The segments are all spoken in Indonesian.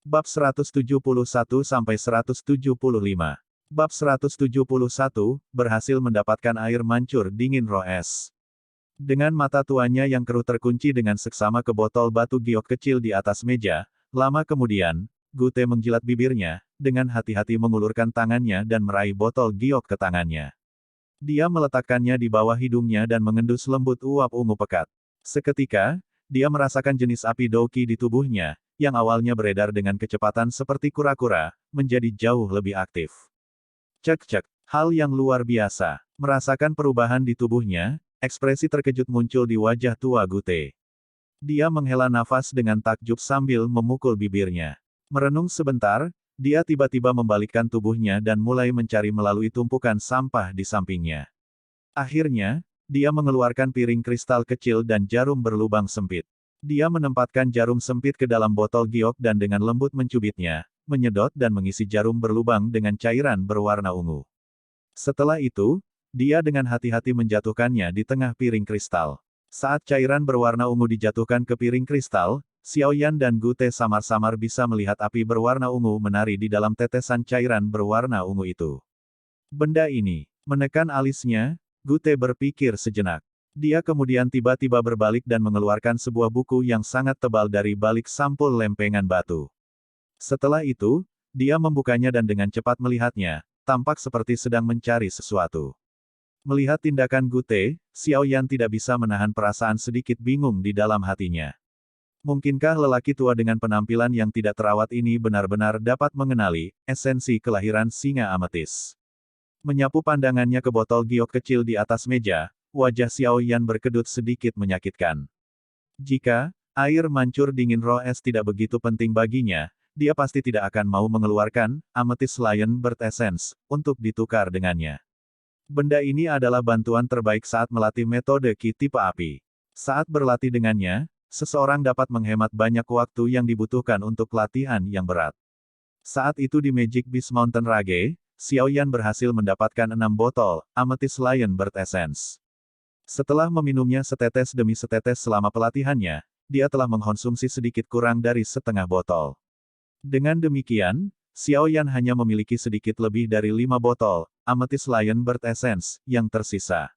Bab 171-175. Bab 171, berhasil mendapatkan air mancur dingin roh es. Dengan mata tuanya yang keruh terkunci dengan seksama ke botol batu giok kecil di atas meja, lama kemudian, Gute menjilat bibirnya, dengan hati-hati mengulurkan tangannya dan meraih botol giok ke tangannya. Dia meletakkannya di bawah hidungnya dan mengendus lembut uap ungu pekat. Seketika, dia merasakan jenis api Douki di tubuhnya, yang awalnya beredar dengan kecepatan seperti kura-kura, menjadi jauh lebih aktif. Cek-cek, hal yang luar biasa. Merasakan perubahan di tubuhnya, ekspresi terkejut muncul di wajah tua Gute. Dia menghela nafas dengan takjub sambil memukul bibirnya. Merenung sebentar, dia tiba-tiba membalikkan tubuhnya dan mulai mencari melalui tumpukan sampah di sampingnya. Akhirnya, dia mengeluarkan piring kristal kecil dan jarum berlubang sempit. Dia menempatkan jarum sempit ke dalam botol giok dan dengan lembut mencubitnya, menyedot dan mengisi jarum berlubang dengan cairan berwarna ungu. Setelah itu, dia dengan hati-hati menjatuhkannya di tengah piring kristal. Saat cairan berwarna ungu dijatuhkan ke piring kristal, Xiaoyan dan Gute samar-samar bisa melihat api berwarna ungu menari di dalam tetesan cairan berwarna ungu itu. Benda ini, menekan alisnya, Gute berpikir sejenak. Dia kemudian tiba-tiba berbalik dan mengeluarkan sebuah buku yang sangat tebal dari balik sampul lempengan batu. Setelah itu, dia membukanya dan dengan cepat melihatnya, tampak seperti sedang mencari sesuatu. Melihat tindakan Gute, Xiaoyan tidak bisa menahan perasaan sedikit bingung di dalam hatinya. Mungkinkah lelaki tua dengan penampilan yang tidak terawat ini benar-benar dapat mengenali esensi kelahiran singa ametis? Menyapu pandangannya ke botol giok kecil di atas meja, wajah Xiaoyan berkedut sedikit menyakitkan. Jika air mancur dingin roh es tidak begitu penting baginya, dia pasti tidak akan mau mengeluarkan Amethyst Lion Bird Essence untuk ditukar dengannya. Benda ini adalah bantuan terbaik saat melatih metode Ki tipe api. Saat berlatih dengannya, seseorang dapat menghemat banyak waktu yang dibutuhkan untuk latihan yang berat. Saat itu di Magic Beast Mountain Rage, Xiaoyan berhasil mendapatkan 6 botol Amethyst Lion Bird Essence. Setelah meminumnya setetes demi setetes selama pelatihannya, dia telah mengkonsumsi sedikit kurang dari setengah botol. Dengan demikian, Xiaoyan hanya memiliki sedikit lebih dari 5 botol Amethyst Lion Bird Essence yang tersisa.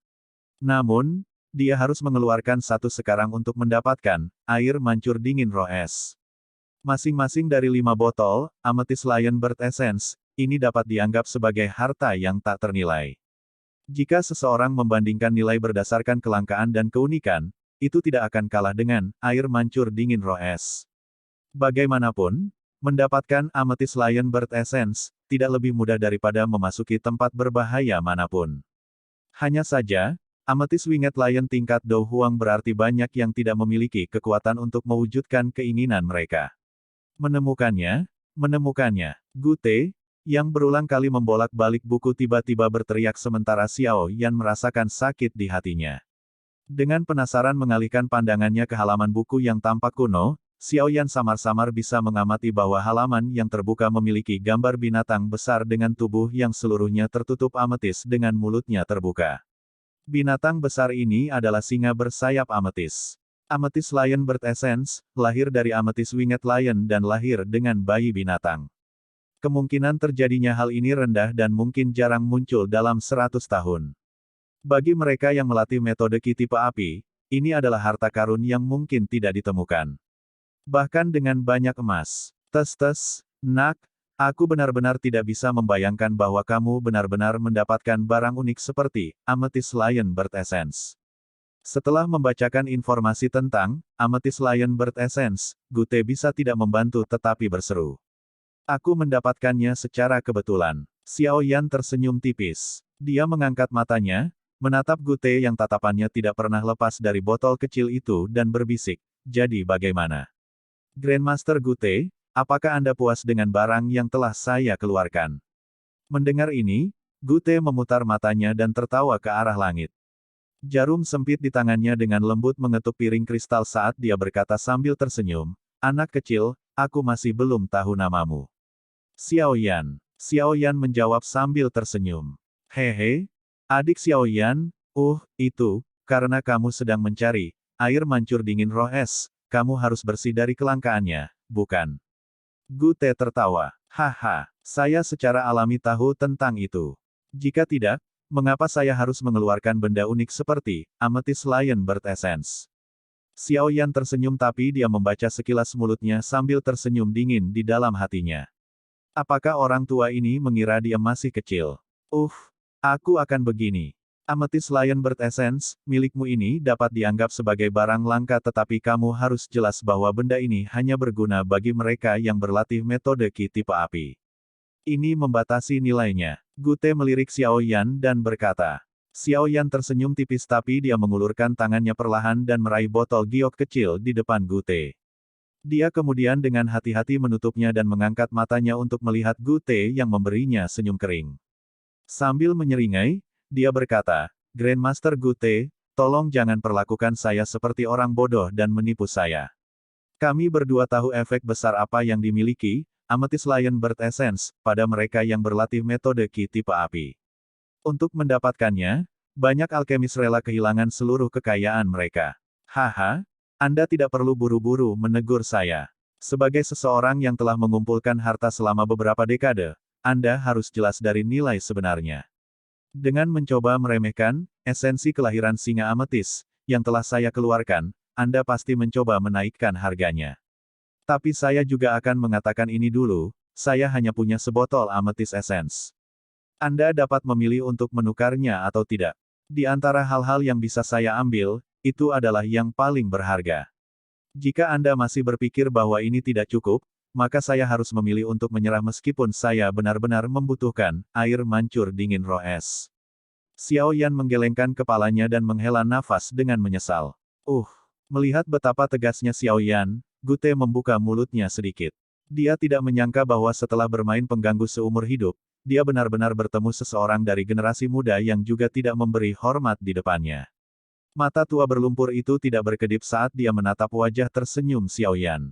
Namun, dia harus mengeluarkan satu sekarang untuk mendapatkan air mancur dingin roh es. Masing-masing dari 5 botol Amethyst Lion Bird Essence ini dapat dianggap sebagai harta yang tak ternilai. Jika seseorang membandingkan nilai berdasarkan kelangkaan dan keunikan, itu tidak akan kalah dengan air mancur dingin roh es. Bagaimanapun, mendapatkan Amethyst Lion Bird Essence tidak lebih mudah daripada memasuki tempat berbahaya manapun. Hanya saja, Amethyst Winged Lion tingkat Do Huang berarti banyak yang tidak memiliki kekuatan untuk mewujudkan keinginan mereka. Menemukannya, Gute, yang berulang kali membolak-balik buku tiba-tiba berteriak sementara Xiaoyan merasakan sakit di hatinya. Dengan penasaran mengalihkan pandangannya ke halaman buku yang tampak kuno, Xiaoyan samar-samar bisa mengamati bahwa halaman yang terbuka memiliki gambar binatang besar dengan tubuh yang seluruhnya tertutup ametis dengan mulutnya terbuka. Binatang besar ini adalah singa bersayap ametis. Amethyst Lion Bird Essence, lahir dari Amethyst Winged Lion dan lahir dengan bayi binatang. Kemungkinan terjadinya hal ini rendah dan mungkin jarang muncul dalam 100 tahun. Bagi mereka yang melatih metode Ki tipe api, ini adalah harta karun yang mungkin tidak ditemukan. Bahkan dengan banyak emas. Tes, nak, aku benar-benar tidak bisa membayangkan bahwa kamu benar-benar mendapatkan barang unik seperti Amethyst Lion Bird Essence. Setelah membacakan informasi tentang Amethyst Lion Bird Essence, Gute bisa tidak membantu tetapi berseru. Aku mendapatkannya secara kebetulan. Xiaoyan tersenyum tipis. Dia mengangkat matanya, menatap Gute yang tatapannya tidak pernah lepas dari botol kecil itu dan berbisik, jadi bagaimana? Grandmaster Gute, apakah Anda puas dengan barang yang telah saya keluarkan? Mendengar ini, Gute memutar matanya dan tertawa ke arah langit. Jarum sempit di tangannya dengan lembut mengetuk piring kristal saat dia berkata sambil tersenyum, anak kecil, aku masih belum tahu namamu. Xiaoyan. Xiaoyan menjawab sambil tersenyum. Hehe, adik Xiaoyan, itu, karena kamu sedang mencari air mancur dingin roh es, kamu harus bersih dari kelangkaannya, bukan? Gute tertawa. Haha, saya secara alami tahu tentang itu. Jika tidak, mengapa saya harus mengeluarkan benda unik seperti Amethyst Lion Bird Essence? Xiao Yan tersenyum tapi dia membaca sekilas mulutnya sambil tersenyum dingin di dalam hatinya. Apakah orang tua ini mengira dia masih kecil? Aku akan begini. Amethyst Lion Bird Essence, milikmu ini dapat dianggap sebagai barang langka tetapi kamu harus jelas bahwa benda ini hanya berguna bagi mereka yang berlatih metode Qi tipe api. Ini membatasi nilainya. Gute melirik Xiao Yan dan berkata. Xiao Yan tersenyum tipis tapi dia mengulurkan tangannya perlahan dan meraih botol giok kecil di depan Gute. Dia kemudian dengan hati-hati menutupnya dan mengangkat matanya untuk melihat Gute yang memberinya senyum kering. Sambil menyeringai, dia berkata, Grandmaster Gute, tolong jangan perlakukan saya seperti orang bodoh dan menipu saya. Kami berdua tahu efek besar apa yang dimiliki, Amethyst Lion Bird Essence, pada mereka yang berlatih metode Qi tipe api. Untuk mendapatkannya, banyak alkemis rela kehilangan seluruh kekayaan mereka. Haha, Anda tidak perlu buru-buru menegur saya. Sebagai seseorang yang telah mengumpulkan harta selama beberapa dekade, Anda harus jelas dari nilai sebenarnya. Dengan mencoba meremehkan esensi kelahiran singa ametis yang telah saya keluarkan, Anda pasti mencoba menaikkan harganya. Tapi saya juga akan mengatakan ini dulu, saya hanya punya sebotol ametis essence. Anda dapat memilih untuk menukarnya atau tidak. Di antara hal-hal yang bisa saya ambil, itu adalah yang paling berharga. Jika Anda masih berpikir bahwa ini tidak cukup, maka saya harus memilih untuk menyerah meskipun saya benar-benar membutuhkan air mancur dingin roh es. Xiao Yan menggelengkan kepalanya dan menghela nafas dengan menyesal. Melihat betapa tegasnya Xiao Yan, Gute membuka mulutnya sedikit. Dia tidak menyangka bahwa setelah bermain pengganggu seumur hidup, dia benar-benar bertemu seseorang dari generasi muda yang juga tidak memberi hormat di depannya. Mata tua berlumpur itu tidak berkedip saat dia menatap wajah tersenyum Xiao Yan.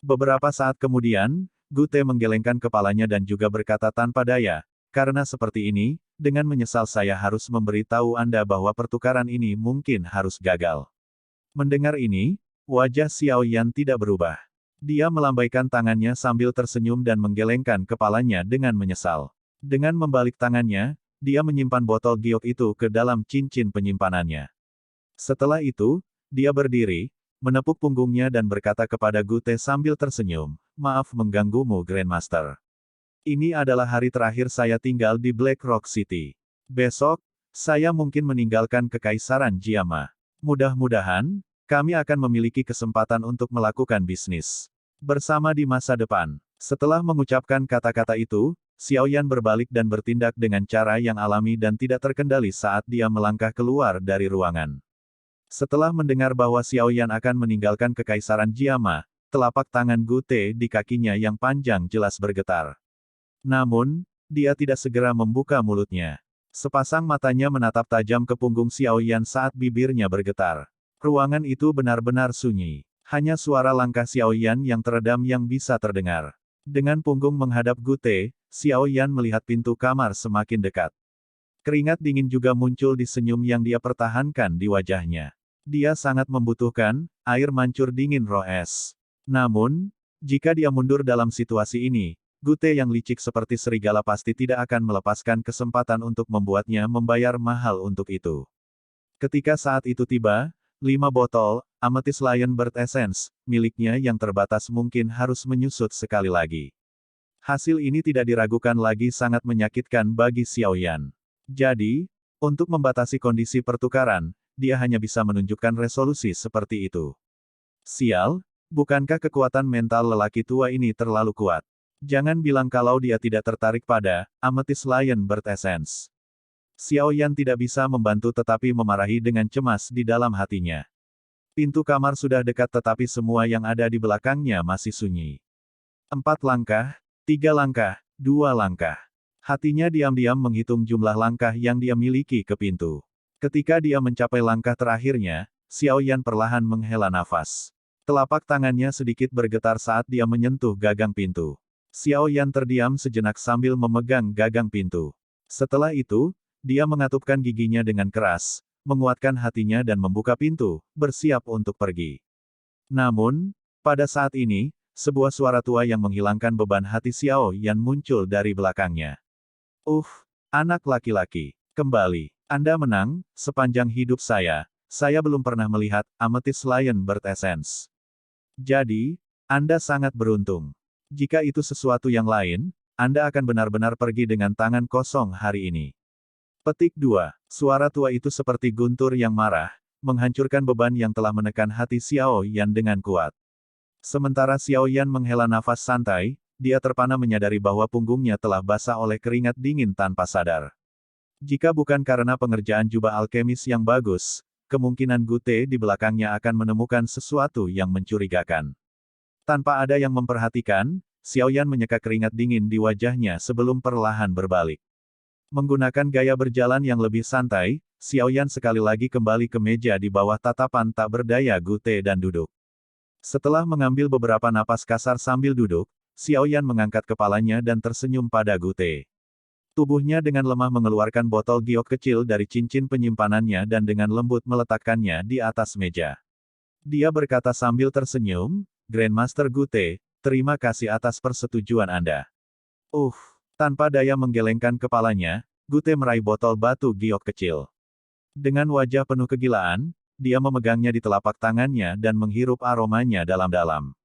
Beberapa saat kemudian, Gute menggelengkan kepalanya dan juga berkata tanpa daya, karena seperti ini, dengan menyesal saya harus memberitahu Anda bahwa pertukaran ini mungkin harus gagal. Mendengar ini, wajah Xiao Yan tidak berubah. Dia melambaikan tangannya sambil tersenyum dan menggelengkan kepalanya dengan menyesal. Dengan membalik tangannya, dia menyimpan botol giok itu ke dalam cincin penyimpanannya. Setelah itu, dia berdiri, menepuk punggungnya dan berkata kepada Gute sambil tersenyum, maaf mengganggumu Grandmaster. Ini adalah hari terakhir saya tinggal di Black Rock City. Besok, saya mungkin meninggalkan Kekaisaran Jiama. Mudah-mudahan, kami akan memiliki kesempatan untuk melakukan bisnis bersama di masa depan. Setelah mengucapkan kata-kata itu, Xiao Yan berbalik dan bertindak dengan cara yang alami dan tidak terkendali saat dia melangkah keluar dari ruangan. Setelah mendengar bahwa Xiao Yan akan meninggalkan Kekaisaran Jiama, telapak tangan Gute di kakinya yang panjang jelas bergetar. Namun, dia tidak segera membuka mulutnya. Sepasang matanya menatap tajam ke punggung Xiao Yan saat bibirnya bergetar. Ruangan itu benar-benar sunyi. Hanya suara langkah Xiao Yan yang teredam yang bisa terdengar. Dengan punggung menghadap Gute, Xiao Yan melihat pintu kamar semakin dekat. Keringat dingin juga muncul di senyum yang dia pertahankan di wajahnya. Dia sangat membutuhkan air mancur dingin roh es. Namun, jika dia mundur dalam situasi ini, Gute yang licik seperti serigala pasti tidak akan melepaskan kesempatan untuk membuatnya membayar mahal untuk itu. Ketika saat itu tiba, 5 botol Amethyst Lion Bird Essence miliknya yang terbatas mungkin harus menyusut sekali lagi. Hasil ini tidak diragukan lagi sangat menyakitkan bagi Xiao Yan. Jadi, untuk membatasi kondisi pertukaran, dia hanya bisa menunjukkan resolusi seperti itu. Sial, bukankah kekuatan mental lelaki tua ini terlalu kuat? Jangan bilang kalau dia tidak tertarik pada Amethyst Lion Bird Essence. Xiao Yan tidak bisa membantu tetapi memarahi dengan cemas di dalam hatinya. Pintu kamar sudah dekat tetapi semua yang ada di belakangnya masih sunyi. 4 langkah, 3 langkah, 2 langkah. Hatinya diam-diam menghitung jumlah langkah yang dia miliki ke pintu. Ketika dia mencapai langkah terakhirnya, Xiao Yan perlahan menghela nafas. Telapak tangannya sedikit bergetar saat dia menyentuh gagang pintu. Xiao Yan terdiam sejenak sambil memegang gagang pintu. Setelah itu, dia mengatupkan giginya dengan keras, menguatkan hatinya dan membuka pintu, bersiap untuk pergi. Namun, pada saat ini, sebuah suara tua yang menghilangkan beban hati Xiao Yan muncul dari belakangnya. Anak laki-laki. Kembali. Anda menang, sepanjang hidup saya belum pernah melihat Amethyst Lion Bird Essence. Jadi, Anda sangat beruntung. Jika itu sesuatu yang lain, Anda akan benar-benar pergi dengan tangan kosong hari ini. Petik 2. Suara tua itu seperti guntur yang marah, menghancurkan beban yang telah menekan hati Xiao Yan dengan kuat. Sementara Xiao Yan menghela nafas santai, dia terpana menyadari bahwa punggungnya telah basah oleh keringat dingin tanpa sadar. Jika bukan karena pengerjaan jubah alkemis yang bagus, kemungkinan Gute di belakangnya akan menemukan sesuatu yang mencurigakan. Tanpa ada yang memperhatikan, Xiao Yan menyeka keringat dingin di wajahnya sebelum perlahan berbalik. Menggunakan gaya berjalan yang lebih santai, Xiao Yan sekali lagi kembali ke meja di bawah tatapan tak berdaya Gute dan duduk. Setelah mengambil beberapa napas kasar sambil duduk, Xiao Yan mengangkat kepalanya dan tersenyum pada Gute. Tubuhnya dengan lemah mengeluarkan botol giok kecil dari cincin penyimpanannya dan dengan lembut meletakkannya di atas meja. Dia berkata sambil tersenyum, "Grandmaster Gute, terima kasih atas persetujuan Anda." Tanpa daya menggelengkan kepalanya, Gute meraih botol batu giok kecil. Dengan wajah penuh kegilaan, dia memegangnya di telapak tangannya dan menghirup aromanya dalam-dalam.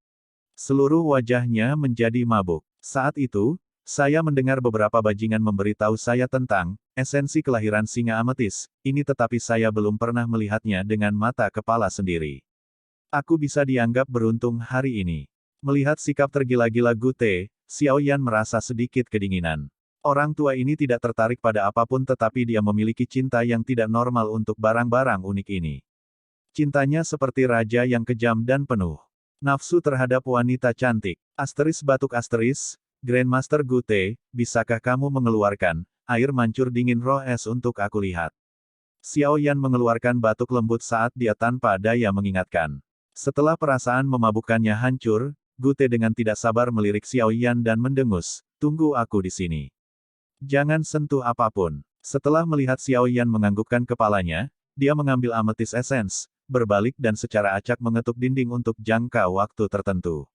Seluruh wajahnya menjadi mabuk. Saat itu, saya mendengar beberapa bajingan memberitahu saya tentang esensi kelahiran singa ametis ini, tetapi saya belum pernah melihatnya dengan mata kepala sendiri. Aku bisa dianggap beruntung hari ini. Melihat sikap tergila-gila Gute, Xiao Yan merasa sedikit kedinginan. Orang tua ini tidak tertarik pada apapun tetapi dia memiliki cinta yang tidak normal untuk barang-barang unik ini. Cintanya seperti raja yang kejam dan penuh nafsu terhadap wanita cantik. Batuk asteris, Grandmaster Gute, bisakah kamu mengeluarkan air mancur dingin roh es untuk aku lihat? Xiao Yan mengeluarkan batuk lembut saat dia tanpa daya mengingatkan. Setelah perasaan memabukkannya hancur, Gute dengan tidak sabar melirik Xiao Yan dan mendengus, "Tunggu aku di sini. Jangan sentuh apapun." Setelah melihat Xiao Yan menganggukkan kepalanya, dia mengambil Amethyst Essence, berbalik dan secara acak mengetuk dinding untuk jangka waktu tertentu.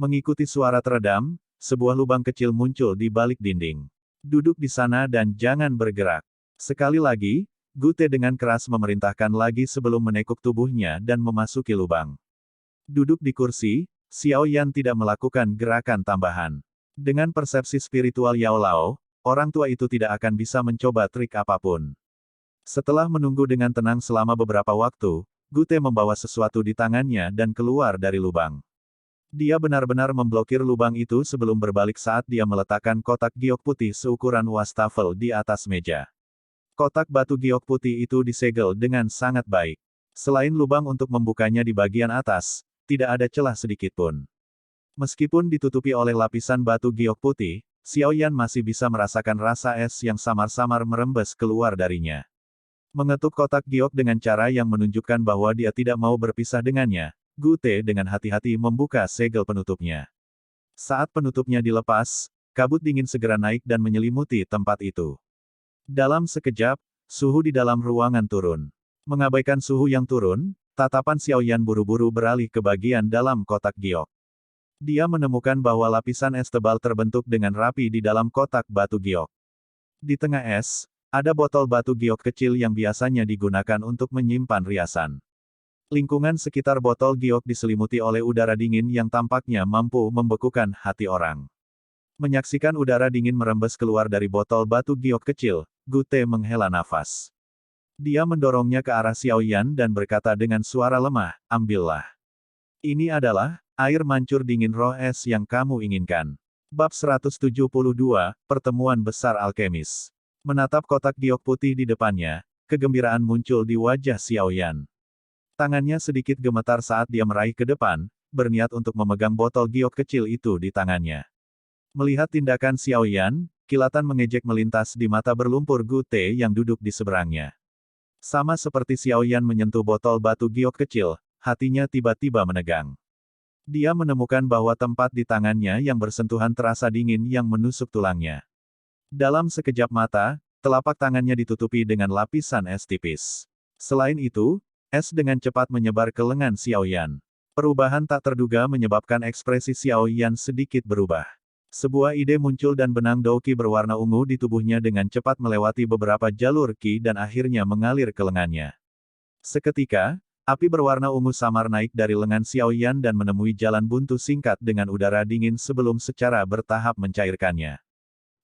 Mengikuti suara teredam, sebuah lubang kecil muncul di balik dinding. "Duduk di sana dan jangan bergerak." Sekali lagi, Gute dengan keras memerintahkan lagi sebelum menekuk tubuhnya dan memasuki lubang. Duduk di kursi, Xiao Yan tidak melakukan gerakan tambahan. Dengan persepsi spiritual Yao Lao, orang tua itu tidak akan bisa mencoba trik apapun. Setelah menunggu dengan tenang selama beberapa waktu, Gute membawa sesuatu di tangannya dan keluar dari lubang. Dia benar-benar memblokir lubang itu sebelum berbalik saat dia meletakkan kotak giok putih seukuran wastafel di atas meja. Kotak batu giok putih itu disegel dengan sangat baik. Selain lubang untuk membukanya di bagian atas, tidak ada celah sedikit pun. Meskipun ditutupi oleh lapisan batu giok putih, Xiao Yan masih bisa merasakan rasa es yang samar-samar merembes keluar darinya. Mengetuk kotak giok dengan cara yang menunjukkan bahwa dia tidak mau berpisah dengannya, Gute dengan hati-hati membuka segel penutupnya. Saat penutupnya dilepas, kabut dingin segera naik dan menyelimuti tempat itu. Dalam sekejap, suhu di dalam ruangan turun. Mengabaikan suhu yang turun, tatapan Xiao Yan buru-buru beralih ke bagian dalam kotak giok. Dia menemukan bahwa lapisan es tebal terbentuk dengan rapi di dalam kotak batu giok. Di tengah es, ada botol batu giok kecil yang biasanya digunakan untuk menyimpan riasan. Lingkungan sekitar botol giok diselimuti oleh udara dingin yang tampaknya mampu membekukan hati orang. Menyaksikan udara dingin merembes keluar dari botol batu giok kecil, Gute menghela nafas. Dia mendorongnya ke arah Xiao Yan dan berkata dengan suara lemah, "Ambillah. Ini adalah air mancur dingin roh es yang kamu inginkan." Bab 172, Pertemuan Besar Alkemis. Menatap kotak giok putih di depannya, kegembiraan muncul di wajah Xiao Yan. Tangannya sedikit gemetar saat dia meraih ke depan, berniat untuk memegang botol giok kecil itu di tangannya. Melihat tindakan Xiao Yan, kilatan mengejek melintas di mata berlumpur Gute yang duduk di seberangnya. Sama seperti Xiao Yan menyentuh botol batu giok kecil, hatinya tiba-tiba menegang. Dia menemukan bahwa tempat di tangannya yang bersentuhan terasa dingin yang menusuk tulangnya. Dalam sekejap mata, telapak tangannya ditutupi dengan lapisan es tipis. Selain itu, es dengan cepat menyebar ke lengan Xiao Yan. Perubahan tak terduga menyebabkan ekspresi Xiao Yan sedikit berubah. Sebuah ide muncul dan benang Douqi berwarna ungu di tubuhnya dengan cepat melewati beberapa jalur Qi dan akhirnya mengalir ke lengannya. Seketika, api berwarna ungu samar naik dari lengan Xiao Yan dan menemui jalan buntu singkat dengan udara dingin sebelum secara bertahap mencairkannya.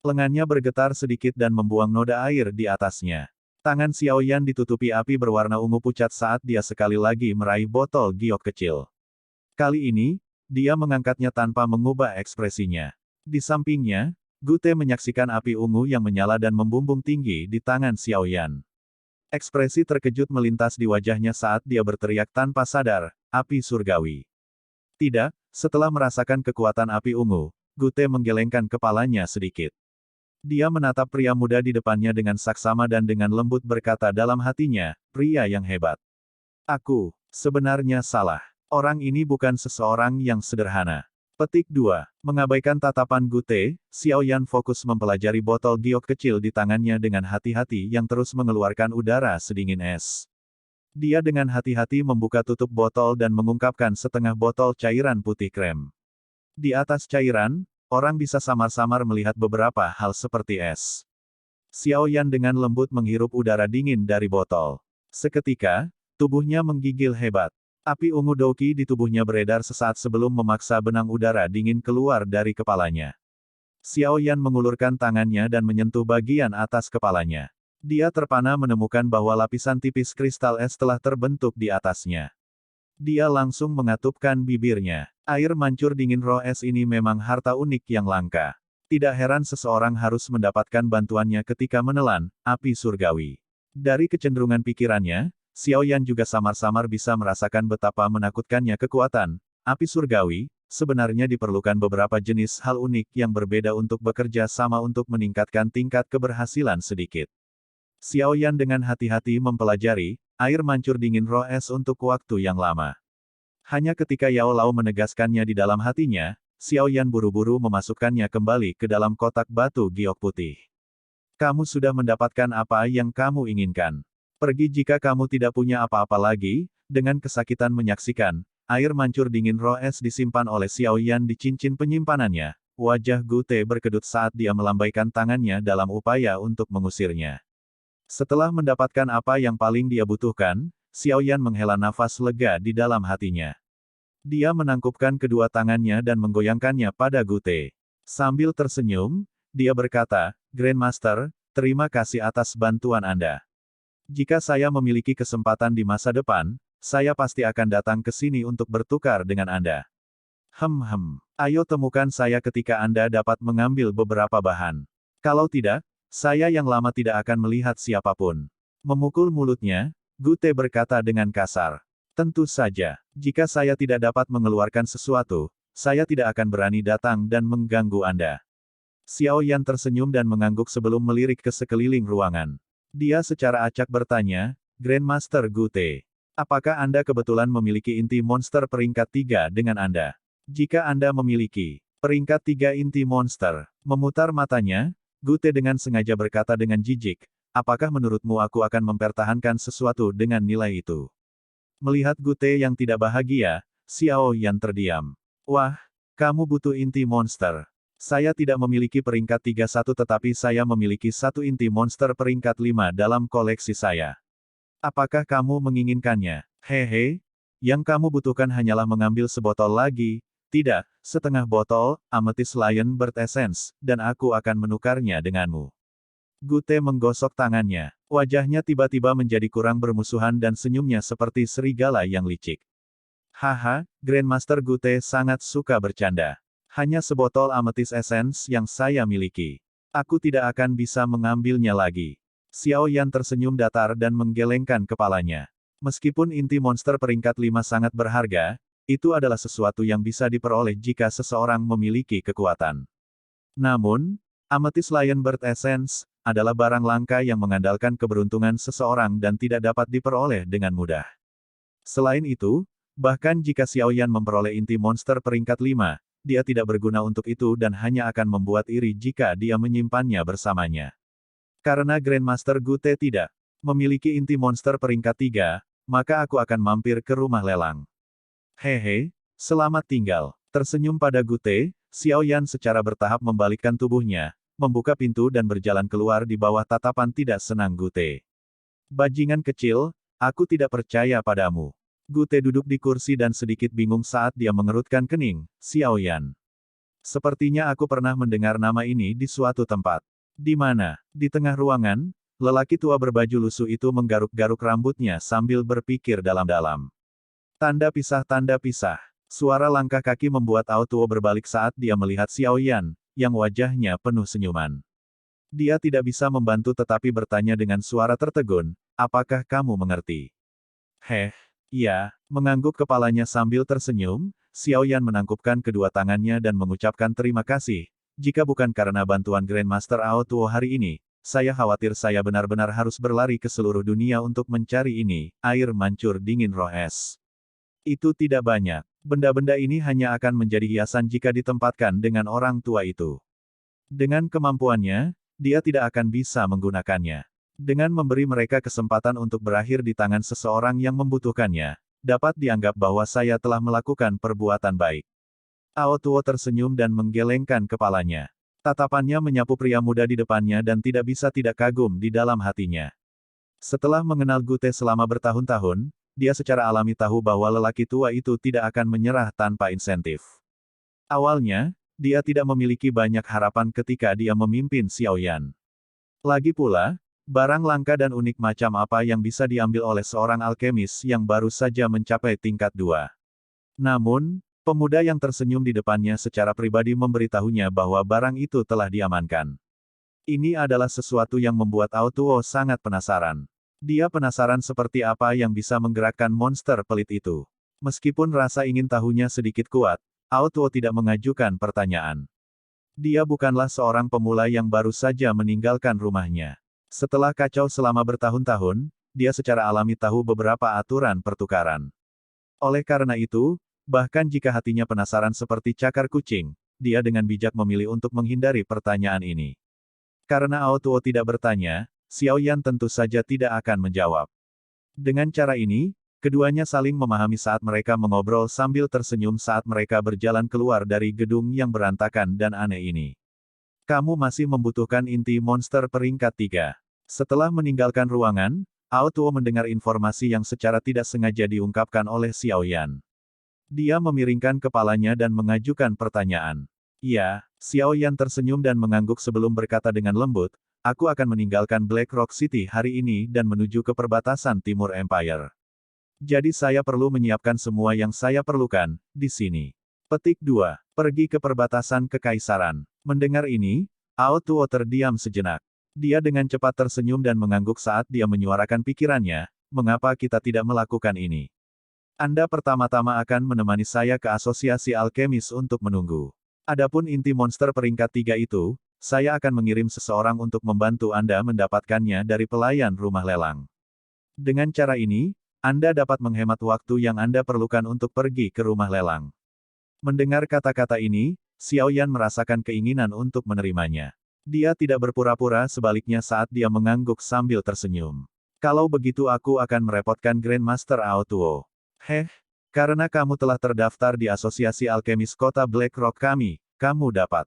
Lengannya bergetar sedikit dan membuang noda air di atasnya. Tangan Xiao Yan ditutupi api berwarna ungu pucat saat dia sekali lagi meraih botol giok kecil. Kali ini, dia mengangkatnya tanpa mengubah ekspresinya. Di sampingnya, Gu Te menyaksikan api ungu yang menyala dan membumbung tinggi di tangan Xiao Yan. Ekspresi terkejut melintas di wajahnya saat dia berteriak tanpa sadar, api surgawi. Tidak, setelah merasakan kekuatan api ungu, Gu Te menggelengkan kepalanya sedikit. Dia menatap pria muda di depannya dengan saksama dan dengan lembut berkata dalam hatinya, pria yang hebat. Aku, sebenarnya salah. Orang ini bukan seseorang yang sederhana. Petik 2. Mengabaikan tatapan Gu Te, Xiao Yan fokus mempelajari botol giok kecil di tangannya dengan hati-hati yang terus mengeluarkan udara sedingin es. Dia dengan hati-hati membuka tutup botol dan mengungkapkan setengah botol cairan putih krem. Di atas cairan, orang bisa samar-samar melihat beberapa hal seperti es. Xiao Yan dengan lembut menghirup udara dingin dari botol. Seketika, tubuhnya menggigil hebat. Api ungu Douqi di tubuhnya beredar sesaat sebelum memaksa benang udara dingin keluar dari kepalanya. Xiao Yan mengulurkan tangannya dan menyentuh bagian atas kepalanya. Dia terpana menemukan bahwa lapisan tipis kristal es telah terbentuk di atasnya. Dia langsung mengatupkan bibirnya. Air mancur dingin roh es ini memang harta unik yang langka. Tidak heran seseorang harus mendapatkan bantuannya ketika menelan api surgawi. Dari kecenderungan pikirannya, Xiao Yan juga samar-samar bisa merasakan betapa menakutkannya kekuatan api surgawi. Sebenarnya diperlukan beberapa jenis hal unik yang berbeda untuk bekerja sama untuk meningkatkan tingkat keberhasilan sedikit. Xiao Yan dengan hati-hati mempelajari air mancur dingin roh es untuk waktu yang lama. Hanya ketika Yao Lao menegaskannya di dalam hatinya, Xiao Yan buru-buru memasukkannya kembali ke dalam kotak batu giok putih. Kamu sudah mendapatkan apa yang kamu inginkan. Pergi jika kamu tidak punya apa-apa lagi. Dengan kesakitan menyaksikan air mancur dingin roh es disimpan oleh Xiao Yan di cincin penyimpanannya, wajah Gu Te berkedut saat dia melambaikan tangannya dalam upaya untuk mengusirnya. Setelah mendapatkan apa yang paling dia butuhkan, Xiao Yan menghela nafas lega di dalam hatinya. Dia menangkupkan kedua tangannya dan menggoyangkannya pada Gu Te. Sambil tersenyum, dia berkata, Grandmaster, terima kasih atas bantuan Anda. Jika saya memiliki kesempatan di masa depan, saya pasti akan datang ke sini untuk bertukar dengan Anda. Ayo temukan saya ketika Anda dapat mengambil beberapa bahan. Kalau tidak, saya yang lama tidak akan melihat siapapun. Memukul mulutnya, Gu Te berkata dengan kasar. Tentu saja, jika saya tidak dapat mengeluarkan sesuatu, saya tidak akan berani datang dan mengganggu Anda. Xiao Yan tersenyum dan mengangguk sebelum melirik ke sekeliling ruangan. Dia secara acak bertanya, Grandmaster Gu Te, apakah Anda kebetulan memiliki inti monster peringkat 3 dengan Anda? Jika Anda memiliki peringkat 3 inti monster, memutar matanya, Gu Te dengan sengaja berkata dengan jijik, apakah menurutmu aku akan mempertahankan sesuatu dengan nilai itu? Melihat Gu Te yang tidak bahagia, Xiao Yan terdiam. Wah, kamu butuh inti monster. Saya tidak memiliki peringkat 31 tetapi saya memiliki satu inti monster peringkat 5 dalam koleksi saya. Apakah kamu menginginkannya? Hehe, yang kamu butuhkan hanyalah mengambil sebotol lagi, tidak, setengah botol, Amethyst Lion Bird Essence, dan aku akan menukarnya denganmu. Gu Te menggosok tangannya. Wajahnya tiba-tiba menjadi kurang bermusuhan dan senyumnya seperti serigala yang licik. Haha, Grandmaster Gu Te sangat suka bercanda. Hanya sebotol Amethyst Essence yang saya miliki. Aku tidak akan bisa mengambilnya lagi. Xiao Yan tersenyum datar dan menggelengkan kepalanya. Meskipun inti monster peringkat 5 sangat berharga, itu adalah sesuatu yang bisa diperoleh jika seseorang memiliki kekuatan. Namun, Amethyst Lion Bird Essence adalah barang langka yang mengandalkan keberuntungan seseorang dan tidak dapat diperoleh dengan mudah. Selain itu, bahkan jika Xiao Yan memperoleh inti monster peringkat 5, dia tidak berguna untuk itu dan hanya akan membuat iri jika dia menyimpannya bersamanya. Karena Grandmaster Gu Te tidak memiliki inti monster peringkat 3, maka aku akan mampir ke rumah lelang. Hehe, selamat tinggal. Tersenyum pada Gute, Xiao Yan secara bertahap membalikkan tubuhnya, membuka pintu dan berjalan keluar di bawah tatapan tidak senang Gute. Bajingan kecil, aku tidak percaya padamu. Gute duduk di kursi dan sedikit bingung saat dia mengerutkan kening, Xiao Yan. Sepertinya aku pernah mendengar nama ini di suatu tempat. Di mana? Di tengah ruangan, lelaki tua berbaju lusuh itu menggaruk-garuk rambutnya sambil berpikir dalam-dalam. Tanda pisah, tanda pisah. Suara langkah kaki membuat Ao Tuo berbalik saat dia melihat Xiao Yan, yang wajahnya penuh senyuman. Dia tidak bisa membantu tetapi bertanya dengan suara tertegun, apakah kamu mengerti? Iya, mengangguk kepalanya sambil tersenyum, Xiao Yan menangkupkan kedua tangannya dan mengucapkan terima kasih. Jika bukan karena bantuan Grandmaster Ao Tuo hari ini, saya khawatir saya benar-benar harus berlari ke seluruh dunia untuk mencari ini, air mancur dingin roh es. Itu tidak banyak. Benda-benda ini hanya akan menjadi hiasan jika ditempatkan dengan orang tua itu. Dengan kemampuannya, dia tidak akan bisa menggunakannya. Dengan memberi mereka kesempatan untuk berakhir di tangan seseorang yang membutuhkannya, dapat dianggap bahwa saya telah melakukan perbuatan baik. Ao Tuo tersenyum dan menggelengkan kepalanya. Tatapannya menyapu pria muda di depannya dan tidak bisa tidak kagum di dalam hatinya. Setelah mengenal Gute selama bertahun-tahun, dia secara alami tahu bahwa lelaki tua itu tidak akan menyerah tanpa insentif. Awalnya, dia tidak memiliki banyak harapan ketika dia memimpin Xiao Yan. Lagi pula, barang langka dan unik macam apa yang bisa diambil oleh seorang alkemis yang baru saja mencapai tingkat 2. Namun, pemuda yang tersenyum di depannya secara pribadi memberitahunya bahwa barang itu telah diamankan. Ini adalah sesuatu yang membuat Ao Tuo sangat penasaran. Dia penasaran seperti apa yang bisa menggerakkan monster pelit itu. Meskipun rasa ingin tahunya sedikit kuat, Ao Tuo tidak mengajukan pertanyaan. Dia bukanlah seorang pemula yang baru saja meninggalkan rumahnya. Setelah kacau selama bertahun-tahun, dia secara alami tahu beberapa aturan pertukaran. Oleh karena itu, bahkan jika hatinya penasaran seperti cakar kucing, dia dengan bijak memilih untuk menghindari pertanyaan ini. Karena Ao Tuo tidak bertanya, Xiao Yan tentu saja tidak akan menjawab. Dengan cara ini, keduanya saling memahami saat mereka mengobrol sambil tersenyum saat mereka berjalan keluar dari gedung yang berantakan dan aneh ini. Kamu masih membutuhkan inti monster peringkat 3. Setelah meninggalkan ruangan, Ao Tuo mendengar informasi yang secara tidak sengaja diungkapkan oleh Xiao Yan. Dia memiringkan kepalanya dan mengajukan pertanyaan. Iya, Xiao Yan tersenyum dan mengangguk sebelum berkata dengan lembut, aku akan meninggalkan Black Rock City hari ini dan menuju ke perbatasan timur Empire. Jadi saya perlu menyiapkan semua yang saya perlukan, di sini. Petik 2. Pergi ke perbatasan kekaisaran. Mendengar ini, Ao Tuo terdiam sejenak. Dia dengan cepat tersenyum dan mengangguk saat dia menyuarakan pikirannya, mengapa kita tidak melakukan ini? Anda pertama-tama akan menemani saya ke asosiasi alkemis untuk menunggu. Adapun inti monster peringkat 3 itu, saya akan mengirim seseorang untuk membantu Anda mendapatkannya dari pelayan rumah lelang. Dengan cara ini, Anda dapat menghemat waktu yang Anda perlukan untuk pergi ke rumah lelang. Mendengar kata-kata ini, Xiao Yan merasakan keinginan untuk menerimanya. Dia tidak berpura-pura sebaliknya saat dia mengangguk sambil tersenyum. Kalau begitu aku akan merepotkan Grandmaster Ao Tuo. Karena kamu telah terdaftar di Asosiasi Alkemis Kota Black Rock kami, kamu dapat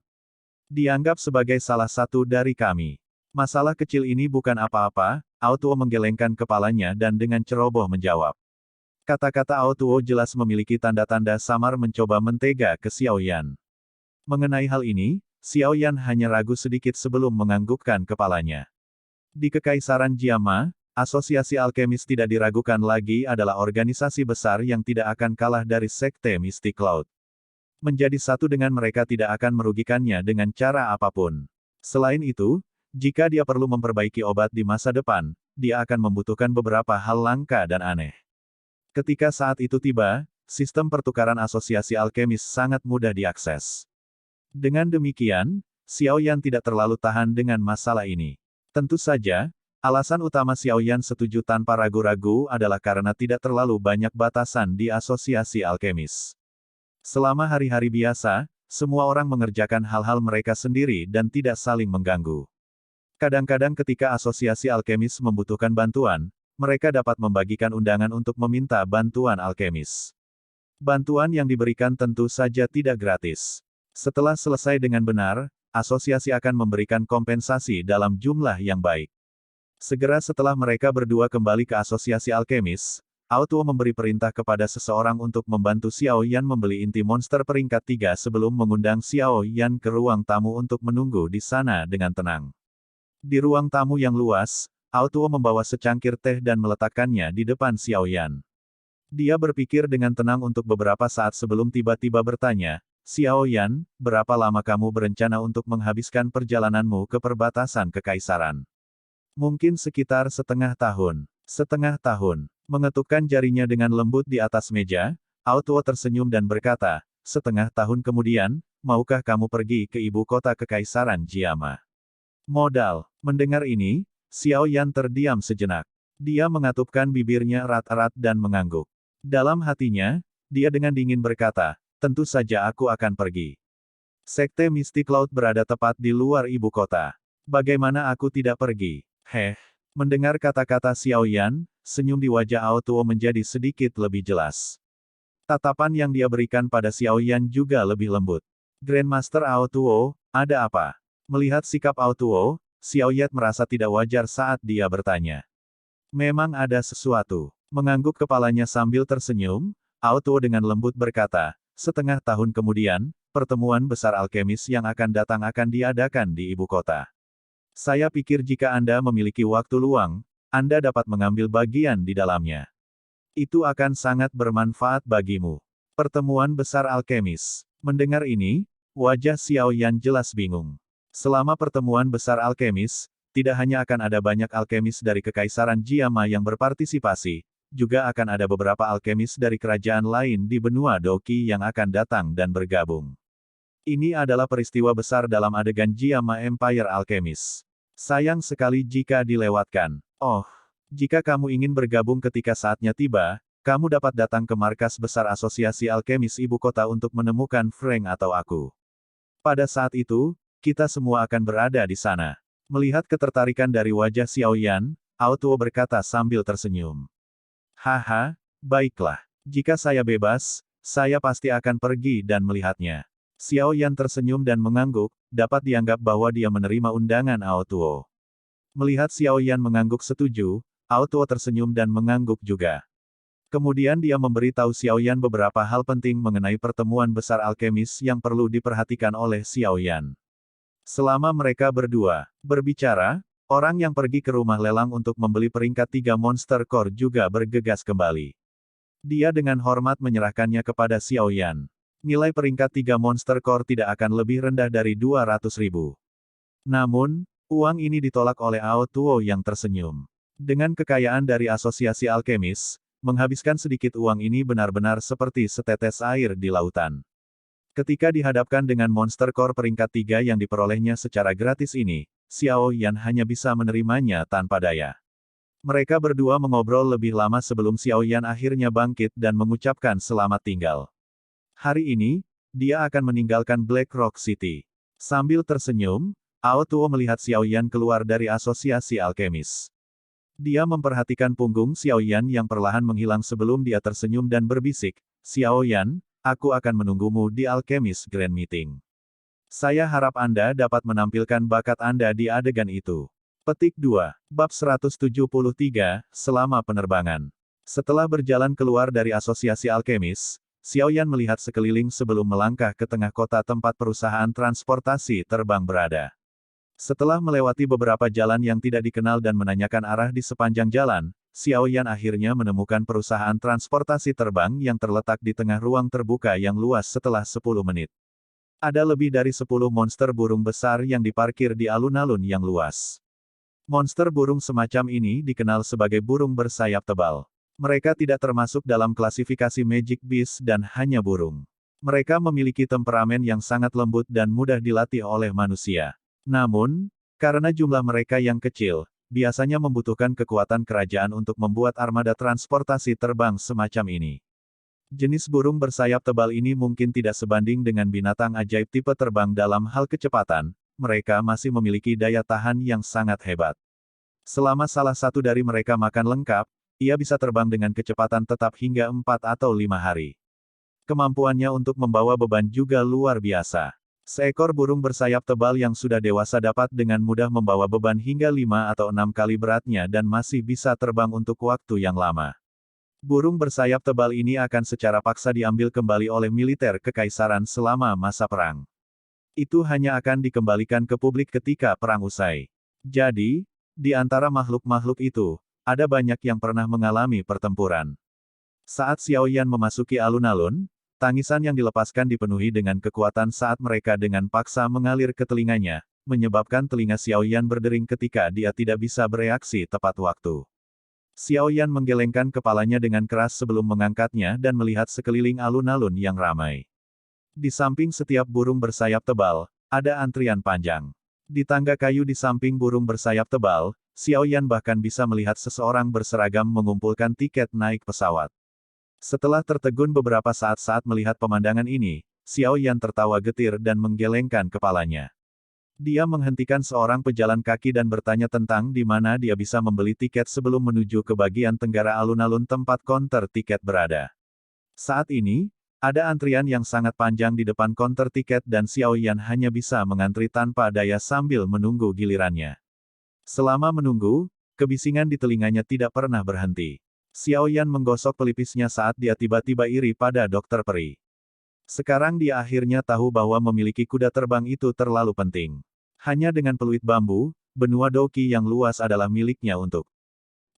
dianggap sebagai salah satu dari kami. Masalah kecil ini bukan apa-apa, Ao Tuo menggelengkan kepalanya dan dengan ceroboh menjawab. Kata-kata Ao Tuo jelas memiliki tanda-tanda samar mencoba mentega ke Xiao Yan. Mengenai hal ini, Xiao Yan hanya ragu sedikit sebelum menganggukkan kepalanya. Di Kekaisaran Jiama, Asosiasi Alkemis tidak diragukan lagi adalah organisasi besar yang tidak akan kalah dari Sekte Mystic Cloud. Menjadi satu dengan mereka tidak akan merugikannya dengan cara apapun. Selain itu, jika dia perlu memperbaiki obat di masa depan, dia akan membutuhkan beberapa hal langka dan aneh. Ketika saat itu tiba, sistem pertukaran asosiasi alkemis sangat mudah diakses. Dengan demikian, Xiao Yan tidak terlalu tahan dengan masalah ini. Tentu saja, alasan utama Xiao Yan setuju tanpa ragu-ragu adalah karena tidak terlalu banyak batasan di asosiasi alkemis. Selama hari-hari biasa, semua orang mengerjakan hal-hal mereka sendiri dan tidak saling mengganggu. Kadang-kadang ketika asosiasi alkemis membutuhkan bantuan, mereka dapat membagikan undangan untuk meminta bantuan alkemis. Bantuan yang diberikan tentu saja tidak gratis. Setelah selesai dengan benar, asosiasi akan memberikan kompensasi dalam jumlah yang baik. Segera setelah mereka berdua kembali ke asosiasi alkemis, Ao Tuo memberi perintah kepada seseorang untuk membantu Xiao Yan membeli inti monster peringkat 3 sebelum mengundang Xiao Yan ke ruang tamu untuk menunggu di sana dengan tenang. Di ruang tamu yang luas, Ao Tuo membawa secangkir teh dan meletakkannya di depan Xiao Yan. Dia berpikir dengan tenang untuk beberapa saat sebelum tiba-tiba bertanya, Xiao Yan, berapa lama kamu berencana untuk menghabiskan perjalananmu ke perbatasan kekaisaran? Mungkin sekitar setengah tahun. Setengah tahun. Mengetukkan jarinya dengan lembut di atas meja, Ao Tuo tersenyum dan berkata, setengah tahun kemudian, maukah kamu pergi ke ibu kota kekaisaran Jiama? Modal. Mendengar ini, Xiao Yan terdiam sejenak. Dia mengatupkan bibirnya erat-erat dan mengangguk. Dalam hatinya, dia dengan dingin berkata, tentu saja aku akan pergi. Sekte Mystic Cloud berada tepat di luar ibu kota. Bagaimana aku tidak pergi? Mendengar kata-kata Xiao Yan, senyum di wajah Ao Tuo menjadi sedikit lebih jelas. Tatapan yang dia berikan pada Xiao Yan juga lebih lembut. Grandmaster Ao Tuo, ada apa? Melihat sikap Ao Tuo, Xiao Yan merasa tidak wajar saat dia bertanya. Memang ada sesuatu. Mengangguk kepalanya sambil tersenyum, Ao Tuo dengan lembut berkata, setengah tahun kemudian, pertemuan besar alkemis yang akan datang akan diadakan di ibu kota. Saya pikir jika Anda memiliki waktu luang, Anda dapat mengambil bagian di dalamnya. Itu akan sangat bermanfaat bagimu. Pertemuan besar alkemis. Mendengar ini, wajah Xiao Yan jelas bingung. Selama pertemuan besar alkemis, tidak hanya akan ada banyak alkemis dari Kekaisaran Jiama yang berpartisipasi, juga akan ada beberapa alkemis dari kerajaan lain di benua Doki yang akan datang dan bergabung. Ini adalah peristiwa besar dalam adegan Jiama Empire Alchemist. Sayang sekali jika dilewatkan. Oh, jika kamu ingin bergabung ketika saatnya tiba, kamu dapat datang ke markas besar Asosiasi Alkemis Ibu Kota untuk menemukan Frank atau aku. Pada saat itu, kita semua akan berada di sana. Melihat ketertarikan dari wajah Xiao Yan, Ao Tuo berkata sambil tersenyum. Haha, baiklah. Jika saya bebas, saya pasti akan pergi dan melihatnya. Xiao Yan tersenyum dan mengangguk, dapat dianggap bahwa dia menerima undangan Ao Tuo. Melihat Xiao Yan mengangguk setuju, Ao Tuo tersenyum dan mengangguk juga. Kemudian dia memberi tahu Xiao Yan beberapa hal penting mengenai pertemuan besar alkemis yang perlu diperhatikan oleh Xiao Yan. Selama mereka berdua berbicara, orang yang pergi ke rumah lelang untuk membeli peringkat 3 Monster Core juga bergegas kembali. Dia dengan hormat menyerahkannya kepada Xiao Yan. Nilai peringkat 3 Monster Core tidak akan lebih rendah dari 200.000. Namun, uang ini ditolak oleh Ao Tuo yang tersenyum. Dengan kekayaan dari Asosiasi Alkemis, menghabiskan sedikit uang ini benar-benar seperti setetes air di lautan. Ketika dihadapkan dengan Monster Core peringkat 3 yang diperolehnya secara gratis ini, Xiao Yan hanya bisa menerimanya tanpa daya. Mereka berdua mengobrol lebih lama sebelum Xiao Yan akhirnya bangkit dan mengucapkan selamat tinggal. Hari ini, dia akan meninggalkan Black Rock City. Sambil tersenyum, Ao Tuo melihat Xiao Yan keluar dari Asosiasi Alkemis. Dia memperhatikan punggung Xiao Yan yang perlahan menghilang sebelum dia tersenyum dan berbisik, Xiao Yan, aku akan menunggumu di Alkemis Grand Meeting. Saya harap Anda dapat menampilkan bakat Anda di adegan itu. Petik 2. Bab 173, Selama Penerbangan. Setelah berjalan keluar dari Asosiasi Alkemis, Xiao Yan melihat sekeliling sebelum melangkah ke tengah kota tempat perusahaan transportasi terbang berada. Setelah melewati beberapa jalan yang tidak dikenal dan menanyakan arah di sepanjang jalan, Xiao Yan akhirnya menemukan perusahaan transportasi terbang yang terletak di tengah ruang terbuka yang luas setelah 10 menit. Ada lebih dari 10 monster burung besar yang diparkir di alun-alun yang luas. Monster burung semacam ini dikenal sebagai burung bersayap tebal. Mereka tidak termasuk dalam klasifikasi Magic Beast dan hanya burung. Mereka memiliki temperamen yang sangat lembut dan mudah dilatih oleh manusia. Namun, karena jumlah mereka yang kecil, biasanya membutuhkan kekuatan kerajaan untuk membuat armada transportasi terbang semacam ini. Jenis burung bersayap tebal ini mungkin tidak sebanding dengan binatang ajaib tipe terbang dalam hal kecepatan, mereka masih memiliki daya tahan yang sangat hebat. Selama salah satu dari mereka makan lengkap, ia bisa terbang dengan kecepatan tetap hingga 4 atau 5 hari. Kemampuannya untuk membawa beban juga luar biasa. Seekor burung bersayap tebal yang sudah dewasa dapat dengan mudah membawa beban hingga 5 atau 6 kali beratnya dan masih bisa terbang untuk waktu yang lama. Burung bersayap tebal ini akan secara paksa diambil kembali oleh militer kekaisaran selama masa perang. Itu hanya akan dikembalikan ke publik ketika perang usai. Jadi, di antara makhluk-makhluk itu, ada banyak yang pernah mengalami pertempuran. Saat Xiaoyan memasuki alun-alun, tangisan yang dilepaskan dipenuhi dengan kekuatan saat mereka dengan paksa mengalir ke telinganya, menyebabkan telinga Xiaoyan berdering ketika dia tidak bisa bereaksi tepat waktu. Xiaoyan menggelengkan kepalanya dengan keras sebelum mengangkatnya dan melihat sekeliling alun-alun yang ramai. Di samping setiap burung bersayap tebal, ada antrian panjang. Di tangga kayu di samping burung bersayap tebal, Xiaoyan bahkan bisa melihat seseorang berseragam mengumpulkan tiket naik pesawat. Setelah tertegun beberapa saat melihat pemandangan ini, Xiaoyan tertawa getir dan menggelengkan kepalanya. Dia menghentikan seorang pejalan kaki dan bertanya tentang di mana dia bisa membeli tiket sebelum menuju ke bagian tenggara alun-alun tempat konter tiket berada. Saat ini, ada antrian yang sangat panjang di depan konter tiket dan Xiaoyan hanya bisa mengantri tanpa daya sambil menunggu gilirannya. Selama menunggu, kebisingan di telinganya tidak pernah berhenti. Xiaoyan menggosok pelipisnya saat dia tiba-tiba iri pada dokter peri. Sekarang dia akhirnya tahu bahwa memiliki kuda terbang itu terlalu penting. Hanya dengan peluit bambu, benua Doki yang luas adalah miliknya untuk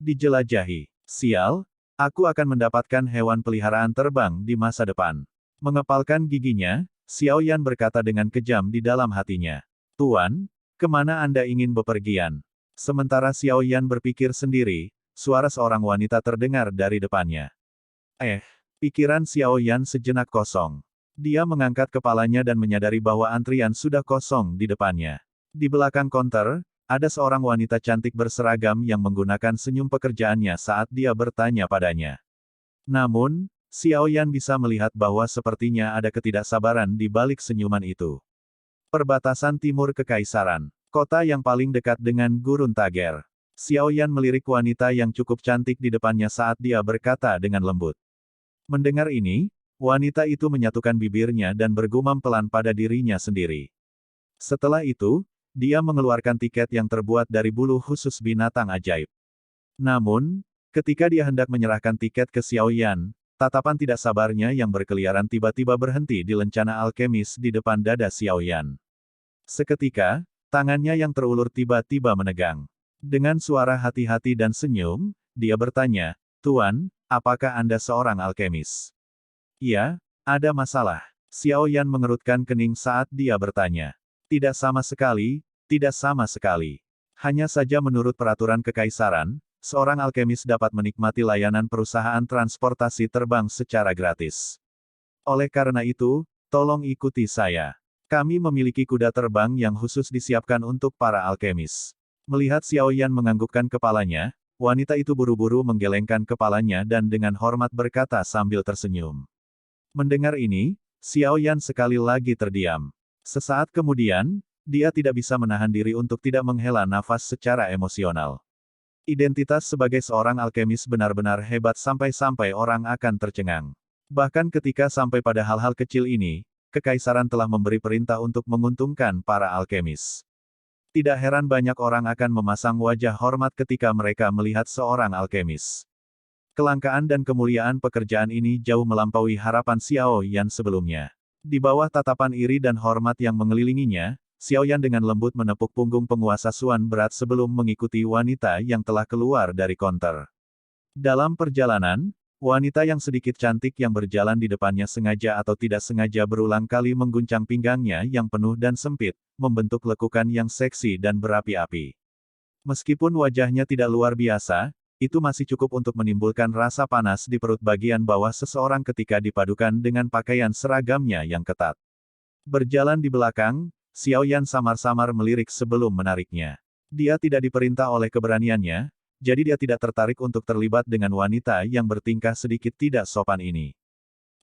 dijelajahi. Sial, aku akan mendapatkan hewan peliharaan terbang di masa depan. Mengepalkan giginya, Xiaoyan berkata dengan kejam di dalam hatinya. Tuan, kemana Anda ingin bepergian? Sementara Xiaoyan berpikir sendiri, suara seorang wanita terdengar dari depannya. Pikiran Xiaoyan sejenak kosong. Dia mengangkat kepalanya dan menyadari bahwa antrian sudah kosong di depannya. Di belakang konter, ada seorang wanita cantik berseragam yang menggunakan senyum pekerjaannya saat dia bertanya padanya. Namun, Xiaoyan bisa melihat bahwa sepertinya ada ketidaksabaran di balik senyuman itu. Perbatasan timur Kekaisaran, kota yang paling dekat dengan Gurun Tager. Xiaoyan melirik wanita yang cukup cantik di depannya saat dia berkata dengan lembut. Mendengar ini, wanita itu menyatukan bibirnya dan bergumam pelan pada dirinya sendiri. Setelah itu, dia mengeluarkan tiket yang terbuat dari bulu khusus binatang ajaib. Namun, ketika dia hendak menyerahkan tiket ke Xiaoyan, tatapan tidak sabarnya yang berkeliaran tiba-tiba berhenti di lencana alkemis di depan dada Xiaoyan. Seketika, tangannya yang terulur tiba-tiba menegang. Dengan suara hati-hati dan senyum, dia bertanya, Tuan, apakah Anda seorang alkemis? Iya, ada masalah. Xiaoyan mengerutkan kening saat dia bertanya. Tidak sama sekali, tidak sama sekali. Hanya saja menurut peraturan kekaisaran, seorang alkemis dapat menikmati layanan perusahaan transportasi terbang secara gratis. Oleh karena itu, tolong ikuti saya. Kami memiliki kuda terbang yang khusus disiapkan untuk para alkemis. Melihat Xiaoyan menganggukkan kepalanya, wanita itu buru-buru menggelengkan kepalanya dan dengan hormat berkata sambil tersenyum. Mendengar ini, Xiaoyan sekali lagi terdiam. Sesaat kemudian, dia tidak bisa menahan diri untuk tidak menghela nafas secara emosional. Identitas sebagai seorang alkemis benar-benar hebat sampai-sampai orang akan tercengang. Bahkan ketika sampai pada hal-hal kecil ini, kekaisaran telah memberi perintah untuk menguntungkan para alkemis. Tidak heran banyak orang akan memasang wajah hormat ketika mereka melihat seorang alkemis. Kelangkaan dan kemuliaan pekerjaan ini jauh melampaui harapan Xiaoyan sebelumnya. Di bawah tatapan iri dan hormat yang mengelilinginya, Xiaoyan dengan lembut menepuk punggung penguasa Suan berat sebelum mengikuti wanita yang telah keluar dari konter. Dalam perjalanan, wanita yang sedikit cantik yang berjalan di depannya sengaja atau tidak sengaja berulang kali mengguncang pinggangnya yang penuh dan sempit, membentuk lekukan yang seksi dan berapi-api. Meskipun wajahnya tidak luar biasa, itu masih cukup untuk menimbulkan rasa panas di perut bagian bawah seseorang ketika dipadukan dengan pakaian seragamnya yang ketat. Berjalan di belakang, Xiaoyan samar-samar melirik sebelum menariknya. Dia tidak diperintah oleh keberaniannya, jadi dia tidak tertarik untuk terlibat dengan wanita yang bertingkah sedikit tidak sopan ini.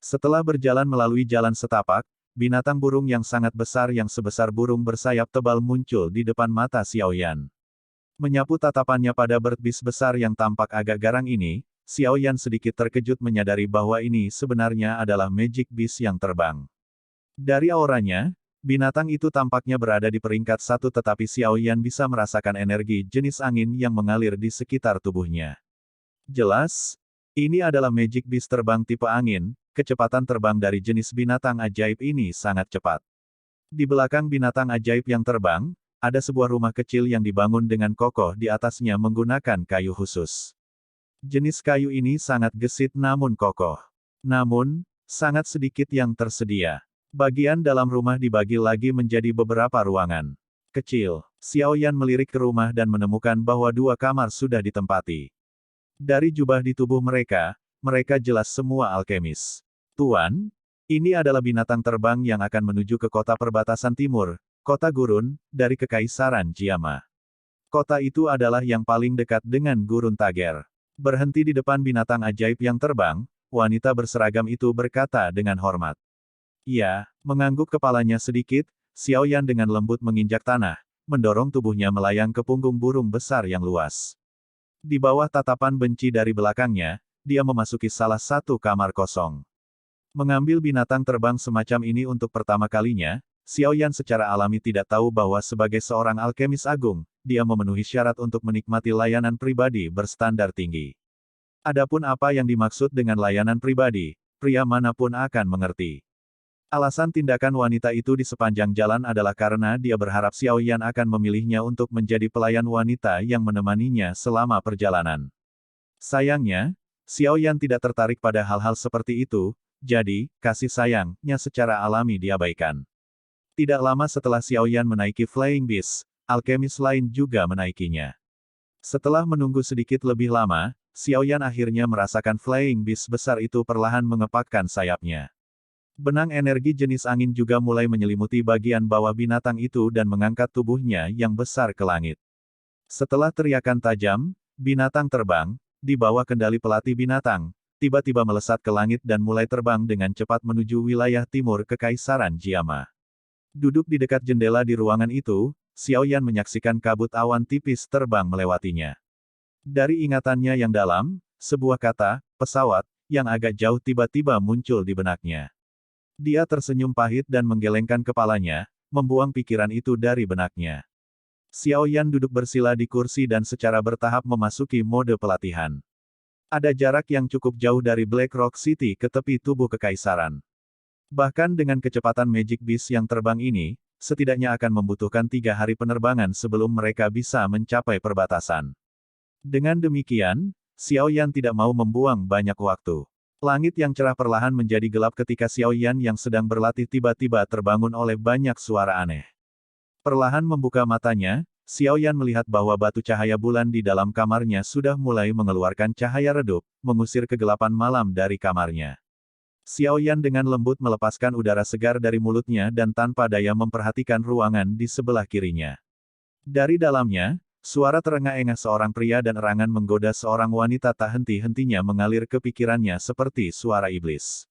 Setelah berjalan melalui jalan setapak, binatang burung yang sangat besar yang sebesar burung bersayap tebal muncul di depan mata Xiaoyan. Menyapu tatapannya pada bird beast besar yang tampak agak garang ini, Xiao Yan sedikit terkejut menyadari bahwa ini sebenarnya adalah Magic Beast yang terbang. Dari auranya, binatang itu tampaknya berada di peringkat satu tetapi Xiao Yan bisa merasakan energi jenis angin yang mengalir di sekitar tubuhnya. Jelas, ini adalah Magic Beast terbang tipe angin, kecepatan terbang dari jenis binatang ajaib ini sangat cepat. Di belakang binatang ajaib yang terbang, ada sebuah rumah kecil yang dibangun dengan kokoh di atasnya menggunakan kayu khusus. Jenis kayu ini sangat gesit namun kokoh. Namun, sangat sedikit yang tersedia. Bagian dalam rumah dibagi lagi menjadi beberapa ruangan kecil. Xiao Yan melirik ke rumah dan menemukan bahwa dua kamar sudah ditempati. Dari jubah di tubuh mereka, mereka jelas semua alkemis. Tuan, ini adalah binatang terbang yang akan menuju ke kota perbatasan timur, kota gurun, dari Kekaisaran Jiama. Kota itu adalah yang paling dekat dengan gurun Tager. Berhenti di depan binatang ajaib yang terbang, wanita berseragam itu berkata dengan hormat. Ia mengangguk kepalanya sedikit, Xiao Yan dengan lembut menginjak tanah, mendorong tubuhnya melayang ke punggung burung besar yang luas. Di bawah tatapan benci dari belakangnya, dia memasuki salah satu kamar kosong. Mengambil binatang terbang semacam ini untuk pertama kalinya, Xiao Yan secara alami tidak tahu bahwa sebagai seorang alkemis agung, dia memenuhi syarat untuk menikmati layanan pribadi berstandar tinggi. Adapun apa yang dimaksud dengan layanan pribadi, pria manapun akan mengerti. Alasan tindakan wanita itu di sepanjang jalan adalah karena dia berharap Xiao Yan akan memilihnya untuk menjadi pelayan wanita yang menemaninya selama perjalanan. Sayangnya, Xiao Yan tidak tertarik pada hal-hal seperti itu, jadi, kasih sayangnya secara alami diabaikan. Tidak lama setelah Xiao Yan menaiki Flying Beast, alkemis lain juga menaikinya. Setelah menunggu sedikit lebih lama, Xiao Yan akhirnya merasakan Flying Beast besar itu perlahan mengepakkan sayapnya. Benang energi jenis angin juga mulai menyelimuti bagian bawah binatang itu dan mengangkat tubuhnya yang besar ke langit. Setelah teriakan tajam, binatang terbang, di bawah kendali pelatih binatang, tiba-tiba melesat ke langit dan mulai terbang dengan cepat menuju wilayah timur Kekaisaran Jiama. Duduk di dekat jendela di ruangan itu, Xiao Yan menyaksikan kabut awan tipis terbang melewatinya. Dari ingatannya yang dalam, sebuah kata, pesawat, yang agak jauh tiba-tiba muncul di benaknya. Dia tersenyum pahit dan menggelengkan kepalanya, membuang pikiran itu dari benaknya. Xiao Yan duduk bersila di kursi dan secara bertahap memasuki mode pelatihan. Ada jarak yang cukup jauh dari Black Rock City ke tepi tubuh kekaisaran. Bahkan dengan kecepatan Magic Beast yang terbang ini, setidaknya akan membutuhkan 3 hari penerbangan sebelum mereka bisa mencapai perbatasan. Dengan demikian, Xiao Yan tidak mau membuang banyak waktu. Langit yang cerah perlahan menjadi gelap ketika Xiao Yan yang sedang berlatih tiba-tiba terbangun oleh banyak suara aneh. Perlahan membuka matanya, Xiao Yan melihat bahwa batu cahaya bulan di dalam kamarnya sudah mulai mengeluarkan cahaya redup, mengusir kegelapan malam dari kamarnya. Xiao Yan dengan lembut melepaskan udara segar dari mulutnya dan tanpa daya memperhatikan ruangan di sebelah kirinya. Dari dalamnya, suara terengah-engah seorang pria dan erangan menggoda seorang wanita tak henti-hentinya mengalir ke pikirannya seperti suara iblis.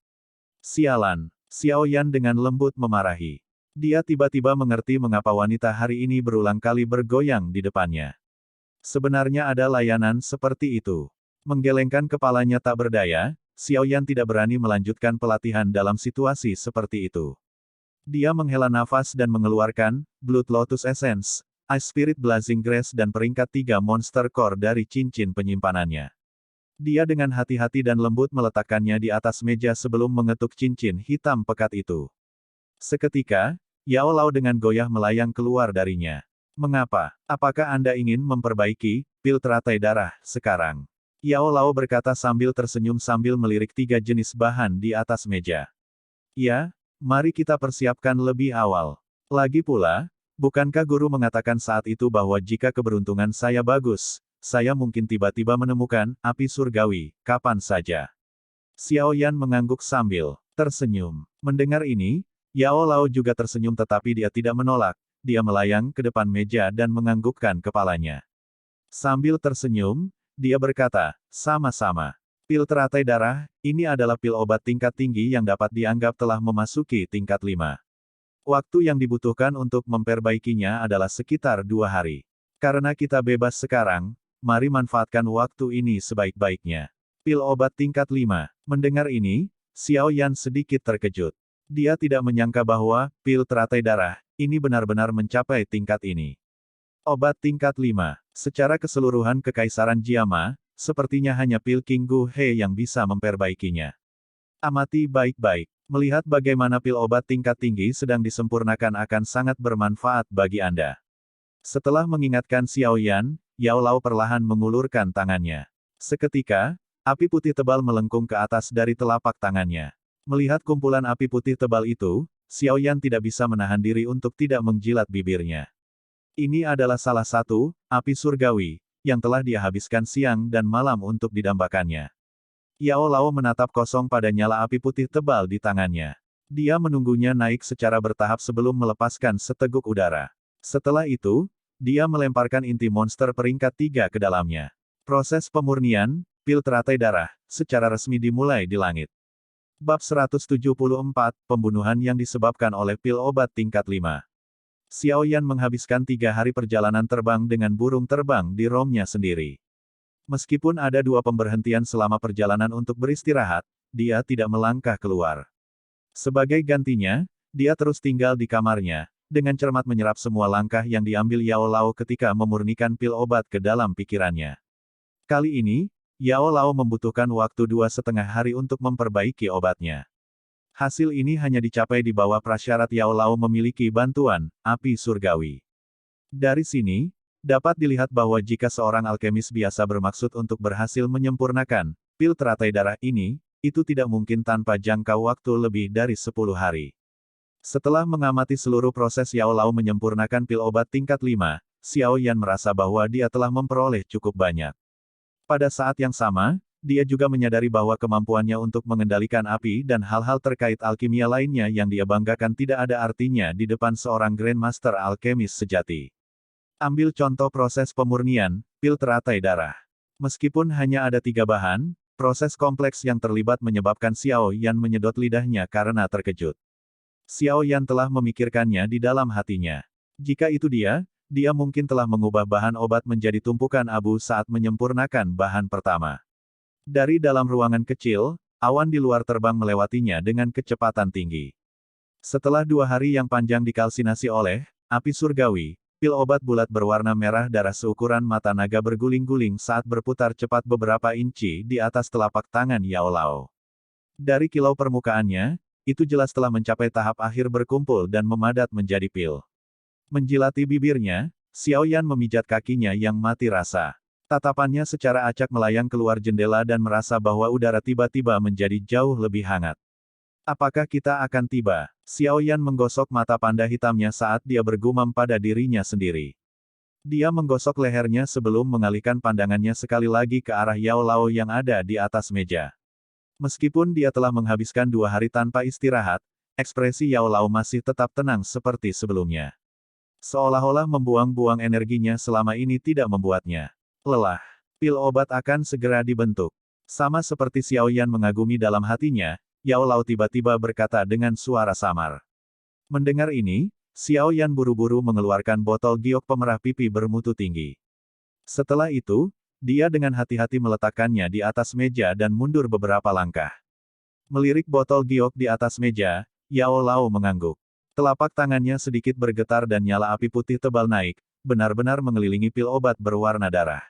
Sialan, Xiao Yan dengan lembut memarahi. Dia tiba-tiba mengerti mengapa wanita hari ini berulang kali bergoyang di depannya. Sebenarnya ada layanan seperti itu. Menggelengkan kepalanya tak berdaya, Xiao Yan tidak berani melanjutkan pelatihan dalam situasi seperti itu. Dia menghela nafas dan mengeluarkan Blood Lotus Essence, Ice Spirit Blazing Grass dan peringkat 3 Monster Core dari cincin penyimpanannya. Dia dengan hati-hati dan lembut meletakkannya di atas meja sebelum mengetuk cincin hitam pekat itu. Seketika, Yao Lao dengan goyah melayang keluar darinya. Mengapa? Apakah Anda ingin memperbaiki pil teratai darah sekarang? Yao Lao berkata sambil tersenyum sambil melirik 3 jenis bahan di atas meja. Ya, mari kita persiapkan lebih awal. Lagi pula, bukankah guru mengatakan saat itu bahwa jika keberuntungan saya bagus, saya mungkin tiba-tiba menemukan api surgawi, kapan saja. Xiao Yan mengangguk sambil tersenyum. Mendengar ini, Yao Lao juga tersenyum tetapi dia tidak menolak, dia melayang ke depan meja dan menganggukkan kepalanya. Sambil tersenyum, dia berkata, sama-sama. Pil teratai darah, ini adalah pil obat tingkat tinggi yang dapat dianggap telah memasuki tingkat 5. Waktu yang dibutuhkan untuk memperbaikinya adalah sekitar 2 hari. Karena kita bebas sekarang, mari manfaatkan waktu ini sebaik-baiknya. Pil obat tingkat 5. Mendengar ini, Xiao Yan sedikit terkejut. Dia tidak menyangka bahwa pil teratai darah ini benar-benar mencapai tingkat ini. Obat tingkat 5. Secara keseluruhan kekaisaran Jiama, sepertinya hanya pil King Gu He yang bisa memperbaikinya. Amati baik-baik. Melihat bagaimana pil obat tingkat tinggi sedang disempurnakan akan sangat bermanfaat bagi Anda. Setelah mengingatkan Xiao Yan, Yao Lao perlahan mengulurkan tangannya. Seketika, api putih tebal melengkung ke atas dari telapak tangannya. Melihat kumpulan api putih tebal itu, Xiao Yan tidak bisa menahan diri untuk tidak menjilat bibirnya. Ini adalah salah satu api surgawi yang telah dia habiskan siang dan malam untuk didambakannya. Yao Lao menatap kosong pada nyala api putih tebal di tangannya. Dia menunggunya naik secara bertahap sebelum melepaskan seteguk udara. Setelah itu, dia melemparkan inti monster peringkat 3 ke dalamnya. Proses pemurnian pil teratai darah secara resmi dimulai di langit. Bab 174, Pembunuhan yang disebabkan oleh pil obat tingkat 5. Xiao Yan menghabiskan 3 hari perjalanan terbang dengan burung terbang di romnya sendiri. Meskipun ada 2 pemberhentian selama perjalanan untuk beristirahat, dia tidak melangkah keluar. Sebagai gantinya, dia terus tinggal di kamarnya, dengan cermat menyerap semua langkah yang diambil Yao Lao ketika memurnikan pil obat ke dalam pikirannya. Kali ini, Yao Lao membutuhkan waktu 2,5 hari untuk memperbaiki obatnya. Hasil ini hanya dicapai di bawah prasyarat Yao Lao memiliki bantuan api surgawi. Dari sini, dapat dilihat bahwa jika seorang alkemis biasa bermaksud untuk berhasil menyempurnakan pil teratai darah ini, itu tidak mungkin tanpa jangka waktu lebih dari 10 hari. Setelah mengamati seluruh proses Yao Lao menyempurnakan pil obat tingkat 5, Xiao Yan merasa bahwa dia telah memperoleh cukup banyak. Pada saat yang sama, dia juga menyadari bahwa kemampuannya untuk mengendalikan api dan hal-hal terkait alkimia lainnya yang dia banggakan tidak ada artinya di depan seorang Grandmaster alkemis sejati. Ambil contoh proses pemurnian pil teratai darah. Meskipun hanya ada 3 bahan, proses kompleks yang terlibat menyebabkan Xiao Yan menyedot lidahnya karena terkejut. Xiao Yan telah memikirkannya di dalam hatinya. Jika itu dia mungkin telah mengubah bahan obat menjadi tumpukan abu saat menyempurnakan bahan pertama. Dari dalam ruangan kecil, awan di luar terbang melewatinya dengan kecepatan tinggi. Setelah 2 hari yang panjang dikalsinasi oleh api surgawi, pil obat bulat berwarna merah darah seukuran mata naga berguling-guling saat berputar cepat beberapa inci di atas telapak tangan Yao Lao. Dari kilau permukaannya, itu jelas telah mencapai tahap akhir berkumpul dan memadat menjadi pil. Menjilati bibirnya, Xiao Yan memijat kakinya yang mati rasa. Tatapannya secara acak melayang keluar jendela dan merasa bahwa udara tiba-tiba menjadi jauh lebih hangat. Apakah kita akan tiba? Xiao Yan menggosok mata panda hitamnya saat dia bergumam pada dirinya sendiri. Dia menggosok lehernya sebelum mengalihkan pandangannya sekali lagi ke arah Yao Lao yang ada di atas meja. Meskipun dia telah menghabiskan 2 hari tanpa istirahat, ekspresi Yao Lao masih tetap tenang seperti sebelumnya. Seolah-olah membuang-buang energinya selama ini tidak membuatnya lelah. Pil obat akan segera dibentuk. Sama seperti Xiao Yan mengagumi dalam hatinya, Yao Lao tiba-tiba berkata dengan suara samar. Mendengar ini, Xiao Yan buru-buru mengeluarkan botol giok pemerah pipi bermutu tinggi. Setelah itu, dia dengan hati-hati meletakkannya di atas meja dan mundur beberapa langkah. Melirik botol giok di atas meja, Yao Lao mengangguk. Telapak tangannya sedikit bergetar dan nyala api putih tebal naik, benar-benar mengelilingi pil obat berwarna darah.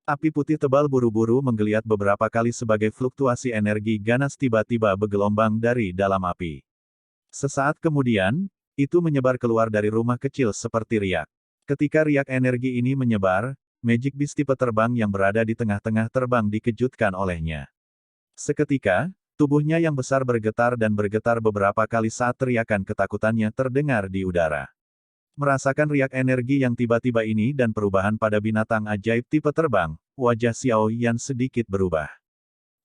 Api putih tebal buru-buru menggeliat beberapa kali sebagai fluktuasi energi ganas tiba-tiba bergelombang dari dalam api. Sesaat kemudian, itu menyebar keluar dari rumah kecil seperti riak. Ketika riak energi ini menyebar, Magic Beast tipe terbang yang berada di tengah-tengah terbang dikejutkan olehnya. Seketika, tubuhnya yang besar bergetar dan bergetar beberapa kali saat teriakan ketakutannya terdengar di udara. Merasakan riak energi yang tiba-tiba ini dan perubahan pada binatang ajaib tipe terbang, wajah Xiao Yan sedikit berubah.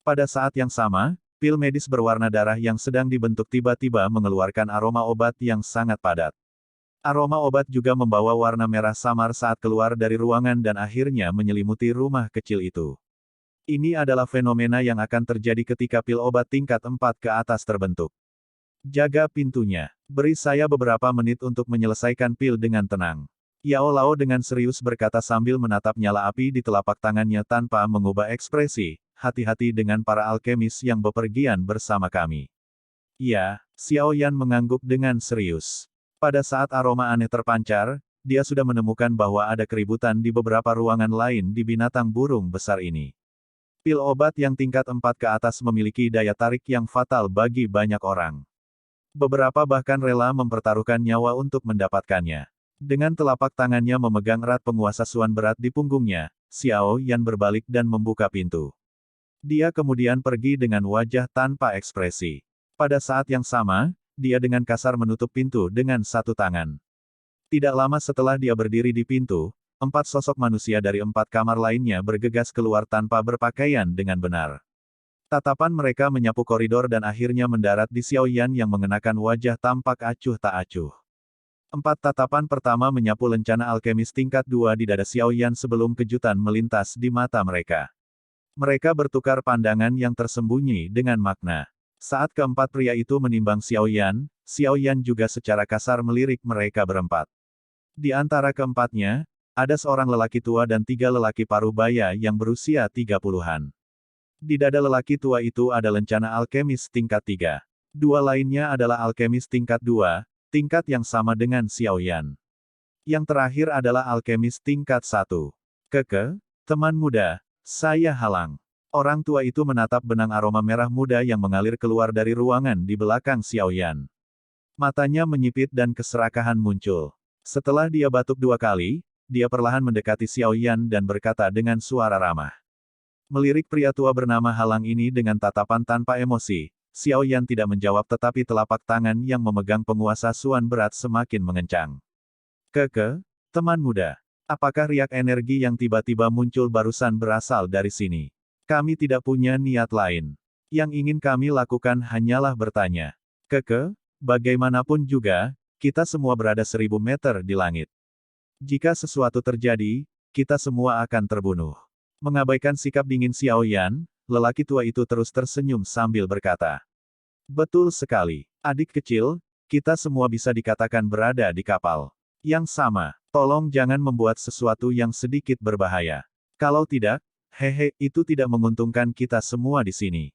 Pada saat yang sama, pil medis berwarna darah yang sedang dibentuk tiba-tiba mengeluarkan aroma obat yang sangat padat. Aroma obat juga membawa warna merah samar saat keluar dari ruangan dan akhirnya menyelimuti rumah kecil itu. Ini adalah fenomena yang akan terjadi ketika pil obat tingkat 4 ke atas terbentuk. Jaga pintunya. Beri saya beberapa menit untuk menyelesaikan pil dengan tenang. Yao Lao dengan serius berkata sambil menatap nyala api di telapak tangannya tanpa mengubah ekspresi, hati-hati dengan para alkemis yang bepergian bersama kami. Ya, Xiao Yan mengangguk dengan serius. Pada saat aroma aneh terpancar, dia sudah menemukan bahwa ada keributan di beberapa ruangan lain di binatang burung besar ini. Pil obat yang tingkat 4 ke atas memiliki daya tarik yang fatal bagi banyak orang. Beberapa bahkan rela mempertaruhkan nyawa untuk mendapatkannya. Dengan telapak tangannya memegang erat penguasa suan berat di punggungnya, Xiao Yan berbalik dan membuka pintu. Dia kemudian pergi dengan wajah tanpa ekspresi. Pada saat yang sama, dia dengan kasar menutup pintu dengan satu tangan. Tidak lama setelah dia berdiri di pintu, 4 sosok manusia dari 4 kamar lainnya bergegas keluar tanpa berpakaian dengan benar. Tatapan mereka menyapu koridor dan akhirnya mendarat di Xiao Yan yang mengenakan wajah tampak acuh tak acuh. 4 tatapan pertama menyapu lencana alkemis tingkat 2 di dada Xiao Yan sebelum kejutan melintas di mata mereka. Mereka bertukar pandangan yang tersembunyi dengan makna. Saat keempat pria itu menimbang Xiao Yan juga secara kasar melirik mereka berempat. Di antara keempatnya, ada seorang lelaki tua dan 3 lelaki parubaya yang berusia 30-an. Di dada lelaki tua itu ada lencana alkemis tingkat 3. 2 lainnya adalah alkemis tingkat 2, tingkat yang sama dengan Xiao Yan. Yang terakhir adalah alkemis tingkat 1. Keke, teman muda, saya halang. Orang tua itu menatap benang aroma merah muda yang mengalir keluar dari ruangan di belakang Xiao Yan. Matanya menyipit dan keserakahan muncul. Setelah dia batuk 2 kali, dia perlahan mendekati Xiao Yan dan berkata dengan suara ramah. Melirik pria tua bernama Halang ini dengan tatapan tanpa emosi, Xiao Yan tidak menjawab tetapi telapak tangan yang memegang penguasa suan berat semakin mengencang. Keke, teman muda. Apakah riak energi yang tiba-tiba muncul barusan berasal dari sini? Kami tidak punya niat lain. Yang ingin kami lakukan hanyalah bertanya. Keke, bagaimanapun juga, kita semua berada 1000 meter di langit. Jika sesuatu terjadi, kita semua akan terbunuh. Mengabaikan sikap dingin Xiao Yan, lelaki tua itu terus tersenyum sambil berkata. Betul sekali, adik kecil, kita semua bisa dikatakan berada di kapal yang sama. Tolong jangan membuat sesuatu yang sedikit berbahaya. Kalau tidak, hehe, itu tidak menguntungkan kita semua di sini.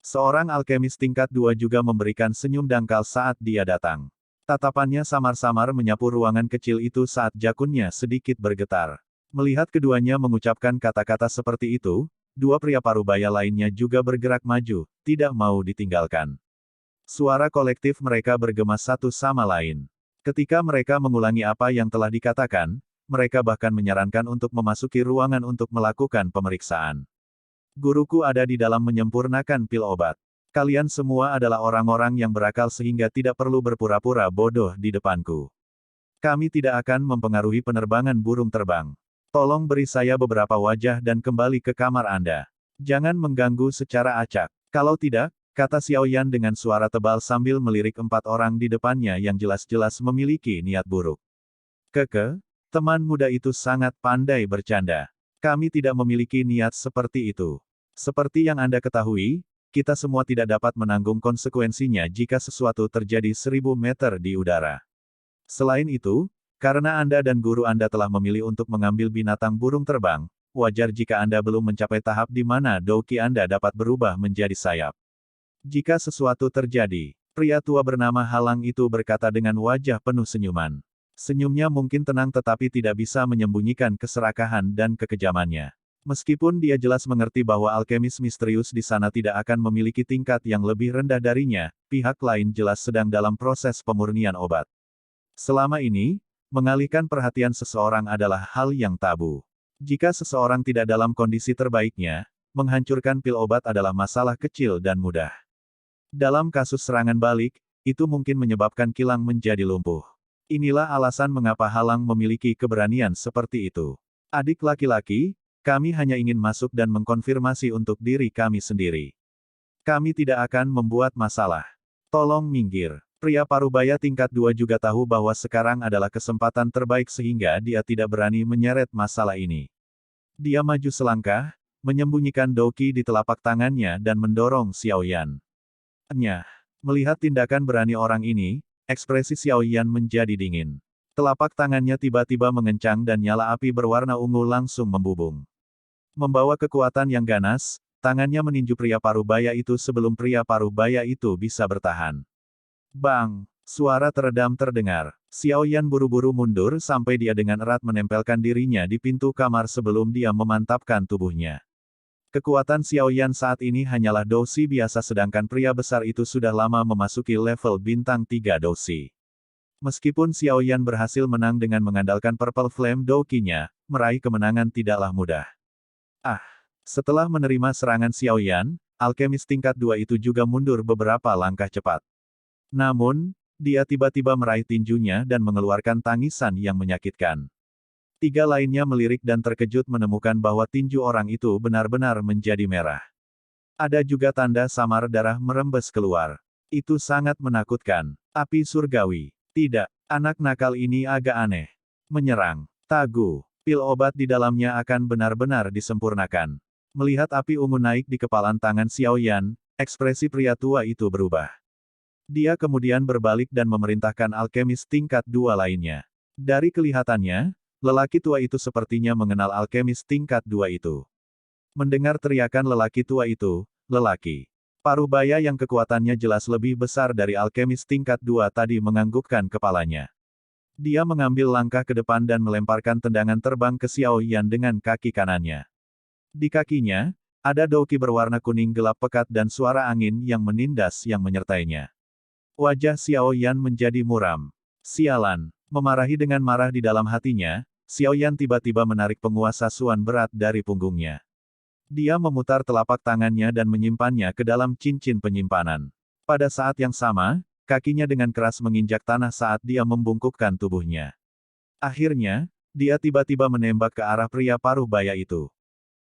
Seorang alkemis tingkat 2 juga memberikan senyum dangkal saat dia datang. Tatapannya samar-samar menyapu ruangan kecil itu saat jakunnya sedikit bergetar. Melihat keduanya mengucapkan kata-kata seperti itu, 2 pria parubaya lainnya juga bergerak maju, tidak mau ditinggalkan. Suara kolektif mereka bergema satu sama lain. Ketika mereka mengulangi apa yang telah dikatakan, mereka bahkan menyarankan untuk memasuki ruangan untuk melakukan pemeriksaan. Guruku ada di dalam menyempurnakan pil obat. Kalian semua adalah orang-orang yang berakal sehingga tidak perlu berpura-pura bodoh di depanku. Kami tidak akan mempengaruhi penerbangan burung terbang. Tolong beri saya beberapa wajah dan kembali ke kamar Anda. Jangan mengganggu secara acak. Kalau tidak, kata Xiao Yan dengan suara tebal sambil melirik 4 orang di depannya yang jelas-jelas memiliki niat buruk. Keke, teman muda itu sangat pandai bercanda. Kami tidak memiliki niat seperti itu. Seperti yang Anda ketahui, kita semua tidak dapat menanggung konsekuensinya jika sesuatu terjadi 1000 meter di udara. Selain itu, karena Anda dan guru Anda telah memilih untuk mengambil binatang burung terbang, wajar jika Anda belum mencapai tahap di mana douki Anda dapat berubah menjadi sayap. Jika sesuatu terjadi, pria tua bernama Halang itu berkata dengan wajah penuh senyuman. Senyumnya mungkin tenang tetapi tidak bisa menyembunyikan keserakahan dan kekejamannya. Meskipun dia jelas mengerti bahwa alkemis misterius di sana tidak akan memiliki tingkat yang lebih rendah darinya, pihak lain jelas sedang dalam proses pemurnian obat. Selama ini, mengalihkan perhatian seseorang adalah hal yang tabu. Jika seseorang tidak dalam kondisi terbaiknya, menghancurkan pil obat adalah masalah kecil dan mudah. Dalam kasus serangan balik, itu mungkin menyebabkan kilang menjadi lumpuh. Inilah alasan mengapa Halang memiliki keberanian seperti itu. Adik laki-laki, kami hanya ingin masuk dan mengkonfirmasi untuk diri kami sendiri. Kami tidak akan membuat masalah. Tolong minggir. Pria parubaya tingkat 2 juga tahu bahwa sekarang adalah kesempatan terbaik sehingga dia tidak berani menyeret masalah ini. Dia maju selangkah, menyembunyikan douki di telapak tangannya dan mendorong Xiao Yan. Nyah. Melihat tindakan berani orang ini, ekspresi Xiao Yan menjadi dingin. Telapak tangannya tiba-tiba mengencang dan nyala api berwarna ungu langsung membubung. Membawa kekuatan yang ganas, tangannya meninju pria parubaya itu sebelum pria parubaya itu bisa bertahan. Bang! Suara teredam terdengar. Xiao Yan buru-buru mundur sampai dia dengan erat menempelkan dirinya di pintu kamar sebelum dia memantapkan tubuhnya. Kekuatan Xiao Yan saat ini hanyalah dousi biasa sedangkan pria besar itu sudah lama memasuki level bintang 3 dousi. Meskipun Xiao Yan berhasil menang dengan mengandalkan Purple Flame Douki-nya, meraih kemenangan tidaklah mudah. Setelah menerima serangan Xiao Yan, alkemis tingkat 2 itu juga mundur beberapa langkah cepat. Namun, dia tiba-tiba meraih tinjunya dan mengeluarkan tangisan yang menyakitkan. 3 lainnya melirik dan terkejut menemukan bahwa tinju orang itu benar-benar menjadi merah. Ada juga tanda samar darah merembes keluar. Itu sangat menakutkan. Api surgawi. Tidak, anak nakal ini agak aneh. Menyerang. Tagu. Pil obat di dalamnya akan benar-benar disempurnakan. Melihat api ungu naik di kepalan tangan Xiao Yan, ekspresi pria tua itu berubah. Dia kemudian berbalik dan memerintahkan alkemis tingkat 2 lainnya. Dari kelihatannya, lelaki tua itu sepertinya mengenal alkemis tingkat 2 itu. Mendengar teriakan lelaki tua itu, lelaki parubaya yang kekuatannya jelas lebih besar dari alkemis tingkat 2 tadi menganggukkan kepalanya. Dia mengambil langkah ke depan dan melemparkan tendangan terbang ke Xiao Yan dengan kaki kanannya. Di kakinya, ada douki berwarna kuning gelap pekat dan suara angin yang menindas yang menyertainya. Wajah Xiao Yan menjadi muram. Sialan. Memarahi dengan marah di dalam hatinya, Xiao Yan tiba-tiba menarik penguasa Suan berat dari punggungnya. Dia memutar telapak tangannya dan menyimpannya ke dalam cincin penyimpanan. Pada saat yang sama, kakinya dengan keras menginjak tanah saat dia membungkukkan tubuhnya. Akhirnya, dia tiba-tiba menembak ke arah pria parubaya itu.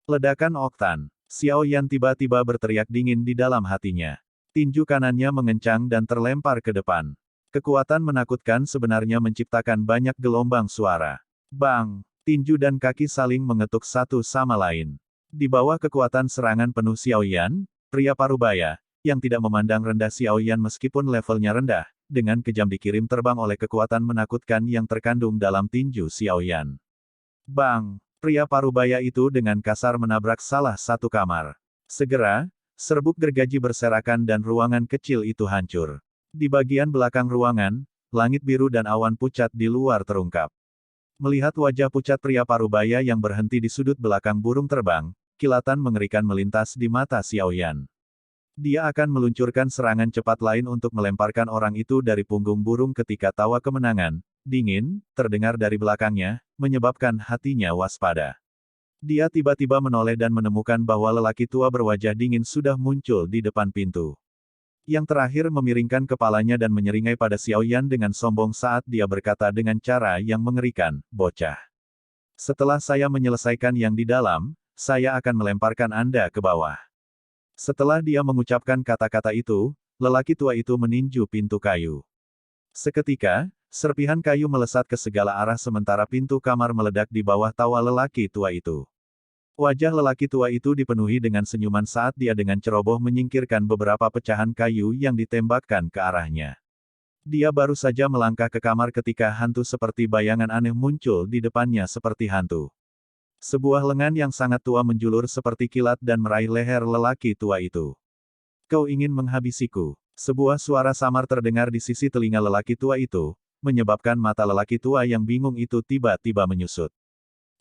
Ledakan oktan. Xiao Yan tiba-tiba berteriak dingin di dalam hatinya. Tinju kanannya mengencang dan terlempar ke depan. Kekuatan menakutkan sebenarnya menciptakan banyak gelombang suara. Bang! Tinju dan kaki saling mengetuk satu sama lain. Di bawah kekuatan serangan penuh Xiao Yan, pria parubaya, yang tidak memandang rendah Xiao Yan meskipun levelnya rendah, dengan kejam dikirim terbang oleh kekuatan menakutkan yang terkandung dalam tinju Xiao Yan. Bang! Pria parubaya itu dengan kasar menabrak salah satu kamar. Segera, serbuk gergaji berserakan dan ruangan kecil itu hancur. Di bagian belakang ruangan, langit biru dan awan pucat di luar terungkap. Melihat wajah pucat pria parubaya yang berhenti di sudut belakang burung terbang, kilatan mengerikan melintas di mata Xiao Yan. Dia akan meluncurkan serangan cepat lain untuk melemparkan orang itu dari punggung burung ketika tawa kemenangan, dingin, terdengar dari belakangnya, menyebabkan hatinya waspada. Dia tiba-tiba menoleh dan menemukan bahwa lelaki tua berwajah dingin sudah muncul di depan pintu. Yang terakhir memiringkan kepalanya dan menyeringai pada Xiao Yan dengan sombong saat dia berkata dengan cara yang mengerikan, "Bocah. Setelah saya menyelesaikan yang di dalam, saya akan melemparkan Anda ke bawah." Setelah dia mengucapkan kata-kata itu, lelaki tua itu meninju pintu kayu. Seketika, serpihan kayu melesat ke segala arah sementara pintu kamar meledak di bawah tawa lelaki tua itu. Wajah lelaki tua itu dipenuhi dengan senyuman saat dia dengan ceroboh menyingkirkan beberapa pecahan kayu yang ditembakkan ke arahnya. Dia baru saja melangkah ke kamar ketika hantu seperti bayangan aneh muncul di depannya seperti hantu. Sebuah lengan yang sangat tua menjulur seperti kilat dan meraih leher lelaki tua itu. "Kau ingin menghabisiku?" Sebuah suara samar terdengar di sisi telinga lelaki tua itu, menyebabkan mata lelaki tua yang bingung itu tiba-tiba menyusut.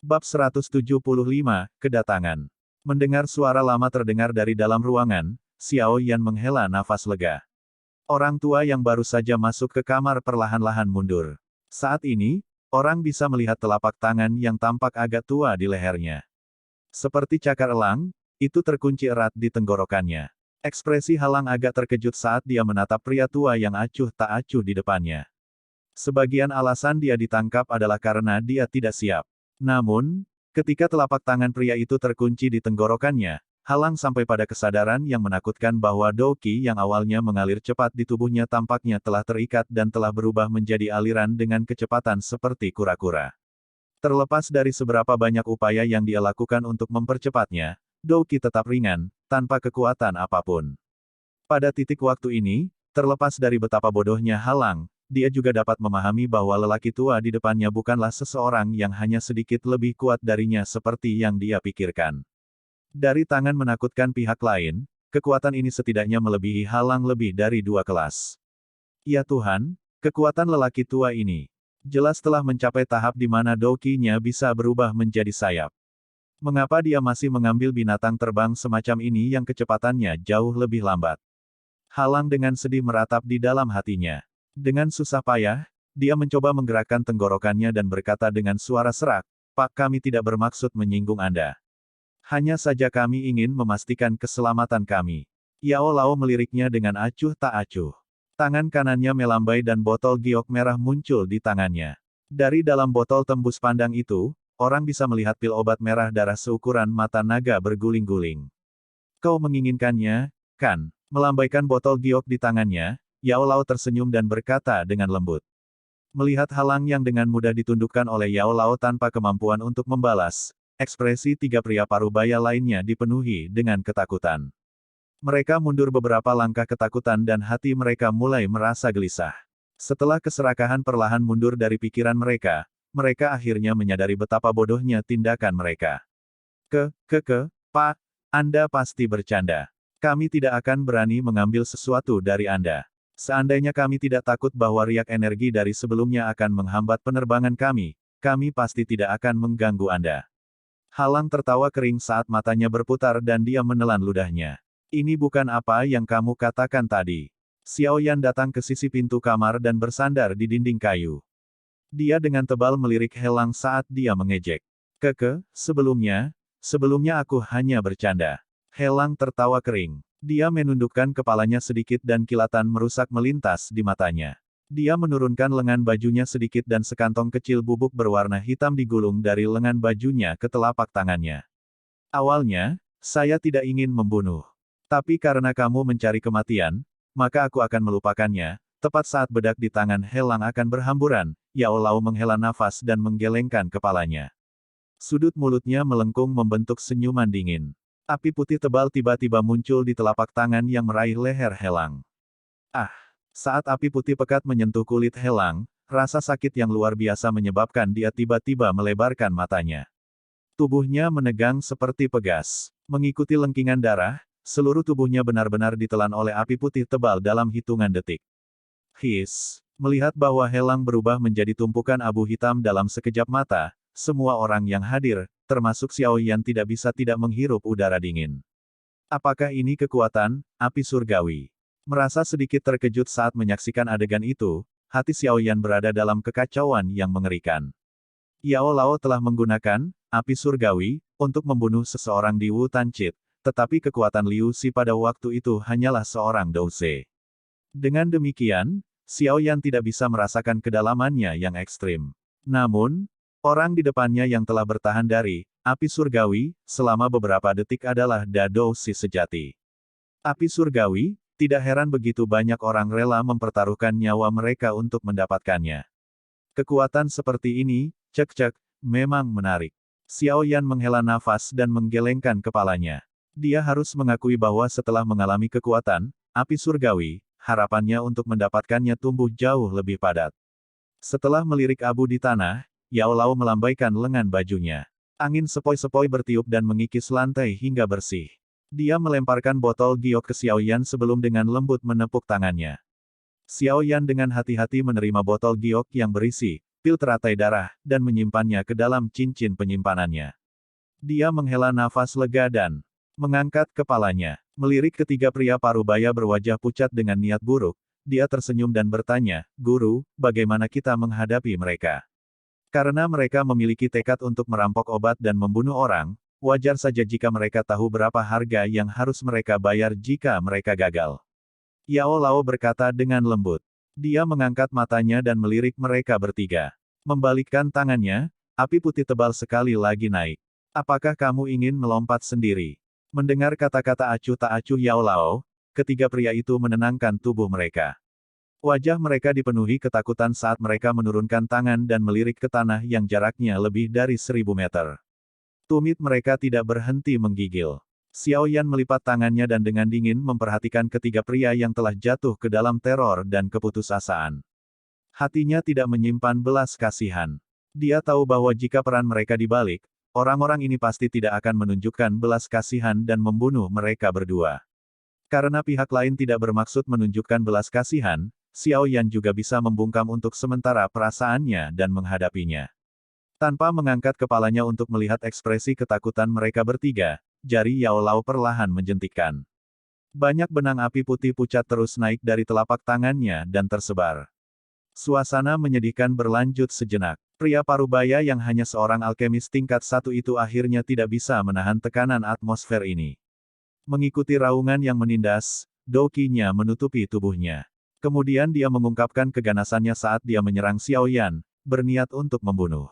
Bab 175, Kedatangan. Mendengar suara lama terdengar dari dalam ruangan, Xiao Yan menghela nafas lega. Orang tua yang baru saja masuk ke kamar perlahan-lahan mundur. Saat ini, orang bisa melihat telapak tangan yang tampak agak tua di lehernya. Seperti cakar elang, itu terkunci erat di tenggorokannya. Ekspresi Halang agak terkejut saat dia menatap pria tua yang acuh tak acuh di depannya. Sebagian alasan dia ditangkap adalah karena dia tidak siap. Namun, ketika telapak tangan pria itu terkunci di tenggorokannya, Halang sampai pada kesadaran yang menakutkan bahwa douki yang awalnya mengalir cepat di tubuhnya tampaknya telah terikat dan telah berubah menjadi aliran dengan kecepatan seperti kura-kura. Terlepas dari seberapa banyak upaya yang dia lakukan untuk mempercepatnya, douki tetap ringan, tanpa kekuatan apapun. Pada titik waktu ini, terlepas dari betapa bodohnya Halang, dia juga dapat memahami bahwa lelaki tua di depannya bukanlah seseorang yang hanya sedikit lebih kuat darinya seperti yang dia pikirkan. Dari tangan menakutkan pihak lain, kekuatan ini setidaknya melebihi Halang lebih dari 2 kelas. Ya Tuhan, kekuatan lelaki tua ini. Jelas telah mencapai tahap di mana Doki-nya bisa berubah menjadi sayap. Mengapa dia masih mengambil binatang terbang semacam ini yang kecepatannya jauh lebih lambat? Halang dengan sedih meratap di dalam hatinya. Dengan susah payah, dia mencoba menggerakkan tenggorokannya dan berkata dengan suara serak, "Pak, kami tidak bermaksud menyinggung Anda. Hanya saja kami ingin memastikan keselamatan kami." Yao Lao meliriknya dengan acuh tak acuh. Tangan kanannya melambai dan botol giok merah muncul di tangannya. Dari dalam botol tembus pandang itu, orang bisa melihat pil obat merah darah seukuran mata naga berguling-guling. "Kau menginginkannya, kan?" Melambaikan botol giok di tangannya, Yao Lao tersenyum dan berkata dengan lembut. Melihat Halang yang dengan mudah ditundukkan oleh Yao Lao tanpa kemampuan untuk membalas, ekspresi 3 pria parubaya lainnya dipenuhi dengan ketakutan. Mereka mundur beberapa langkah ketakutan dan hati mereka mulai merasa gelisah. Setelah keserakahan perlahan mundur dari pikiran mereka, mereka akhirnya menyadari betapa bodohnya tindakan mereka. Pak, Anda pasti bercanda. Kami tidak akan berani mengambil sesuatu dari Anda. Seandainya kami tidak takut bahwa riak energi dari sebelumnya akan menghambat penerbangan kami pasti tidak akan mengganggu Anda. Halang tertawa kering saat matanya berputar dan dia menelan ludahnya. Ini bukan apa yang kamu katakan tadi. Xiao Yan datang ke sisi pintu kamar dan bersandar di dinding kayu. Dia dengan tebal melirik Helang saat dia mengejek. Sebelumnya aku hanya bercanda. Helang tertawa kering. Dia menundukkan kepalanya sedikit dan kilatan merusak melintas di matanya. Dia menurunkan lengan bajunya sedikit dan sekantong kecil bubuk berwarna hitam digulung dari lengan bajunya ke telapak tangannya. Awalnya, saya tidak ingin membunuh. Tapi karena kamu mencari kematian, maka aku akan melupakannya. Tepat saat bedak di tangan Helang akan berhamburan, Yao Lao menghela nafas dan menggelengkan kepalanya. Sudut mulutnya melengkung membentuk senyuman dingin. Api putih tebal tiba-tiba muncul di telapak tangan yang meraih leher Helang. Saat api putih pekat menyentuh kulit Helang, rasa sakit yang luar biasa menyebabkan dia tiba-tiba melebarkan matanya. Tubuhnya menegang seperti pegas. Mengikuti lengkingan darah, seluruh tubuhnya benar-benar ditelan oleh api putih tebal dalam hitungan detik. Melihat bahwa Helang berubah menjadi tumpukan abu hitam dalam sekejap mata, semua orang yang hadir, termasuk Xiao Yan tidak bisa tidak menghirup udara dingin. Apakah ini kekuatan api surgawi? Merasa sedikit terkejut saat menyaksikan adegan itu, hati Xiao Yan berada dalam kekacauan yang mengerikan. Yao Lao telah menggunakan api surgawi untuk membunuh seseorang di Wu Tanchit, tetapi kekuatan Liu Xi pada waktu itu hanyalah seorang Douse. Dengan demikian, Xiao Yan tidak bisa merasakan kedalamannya yang ekstrim. Namun, orang di depannya yang telah bertahan dari api surgawi selama beberapa detik adalah Da Douse sejati. Api surgawi, tidak heran begitu banyak orang rela mempertaruhkan nyawa mereka untuk mendapatkannya. Kekuatan seperti ini, memang menarik. Xiao Yan menghela nafas dan menggelengkan kepalanya. Dia harus mengakui bahwa setelah mengalami kekuatan api surgawi, harapannya untuk mendapatkannya tumbuh jauh lebih padat. Setelah melirik abu di tanah, Yao Lao melambaikan lengan bajunya. Angin sepoi-sepoi bertiup dan mengikis lantai hingga bersih. Dia melemparkan botol giok ke Xiao Yan sebelum dengan lembut menepuk tangannya. Xiao Yan dengan hati-hati menerima botol giok yang berisi pil teratai darah, dan menyimpannya ke dalam cincin penyimpanannya. Dia menghela nafas lega dan mengangkat kepalanya. Melirik ketiga pria parubaya berwajah pucat dengan niat buruk, dia tersenyum dan bertanya, "Guru, bagaimana kita menghadapi mereka?" Karena mereka memiliki tekad untuk merampok obat dan membunuh orang, wajar saja jika mereka tahu berapa harga yang harus mereka bayar jika mereka gagal. Yao Lao berkata dengan lembut. Dia mengangkat matanya dan melirik mereka bertiga. Membalikkan tangannya, api putih tebal sekali lagi naik. "Apakah kamu ingin melompat sendiri?" Mendengar kata-kata acuh tak acuh Yao Lao, ketiga pria itu menenangkan tubuh mereka. Wajah mereka dipenuhi ketakutan saat mereka menurunkan tangan dan melirik ke tanah yang jaraknya lebih dari 1000 meter. Tumit mereka tidak berhenti menggigil. Xiao Yan melipat tangannya dan dengan dingin memperhatikan ketiga pria yang telah jatuh ke dalam teror dan keputusasaan. Hatinya tidak menyimpan belas kasihan. Dia tahu bahwa jika peran mereka dibalik, orang-orang ini pasti tidak akan menunjukkan belas kasihan dan membunuh mereka berdua. Karena pihak lain tidak bermaksud menunjukkan belas kasihan, Xiao Yan juga bisa membungkam untuk sementara perasaannya dan menghadapinya. Tanpa mengangkat kepalanya untuk melihat ekspresi ketakutan mereka bertiga, jari Yao Lao perlahan menjentikkan. Banyak benang api putih pucat terus naik dari telapak tangannya dan tersebar. Suasana menyedihkan berlanjut sejenak. Pria parubaya yang hanya seorang alkemis tingkat 1 itu akhirnya tidak bisa menahan tekanan atmosfer ini. Mengikuti raungan yang menindas, Doki-nya menutupi tubuhnya. Kemudian dia mengungkapkan keganasannya saat dia menyerang Xiao Yan, berniat untuk membunuh.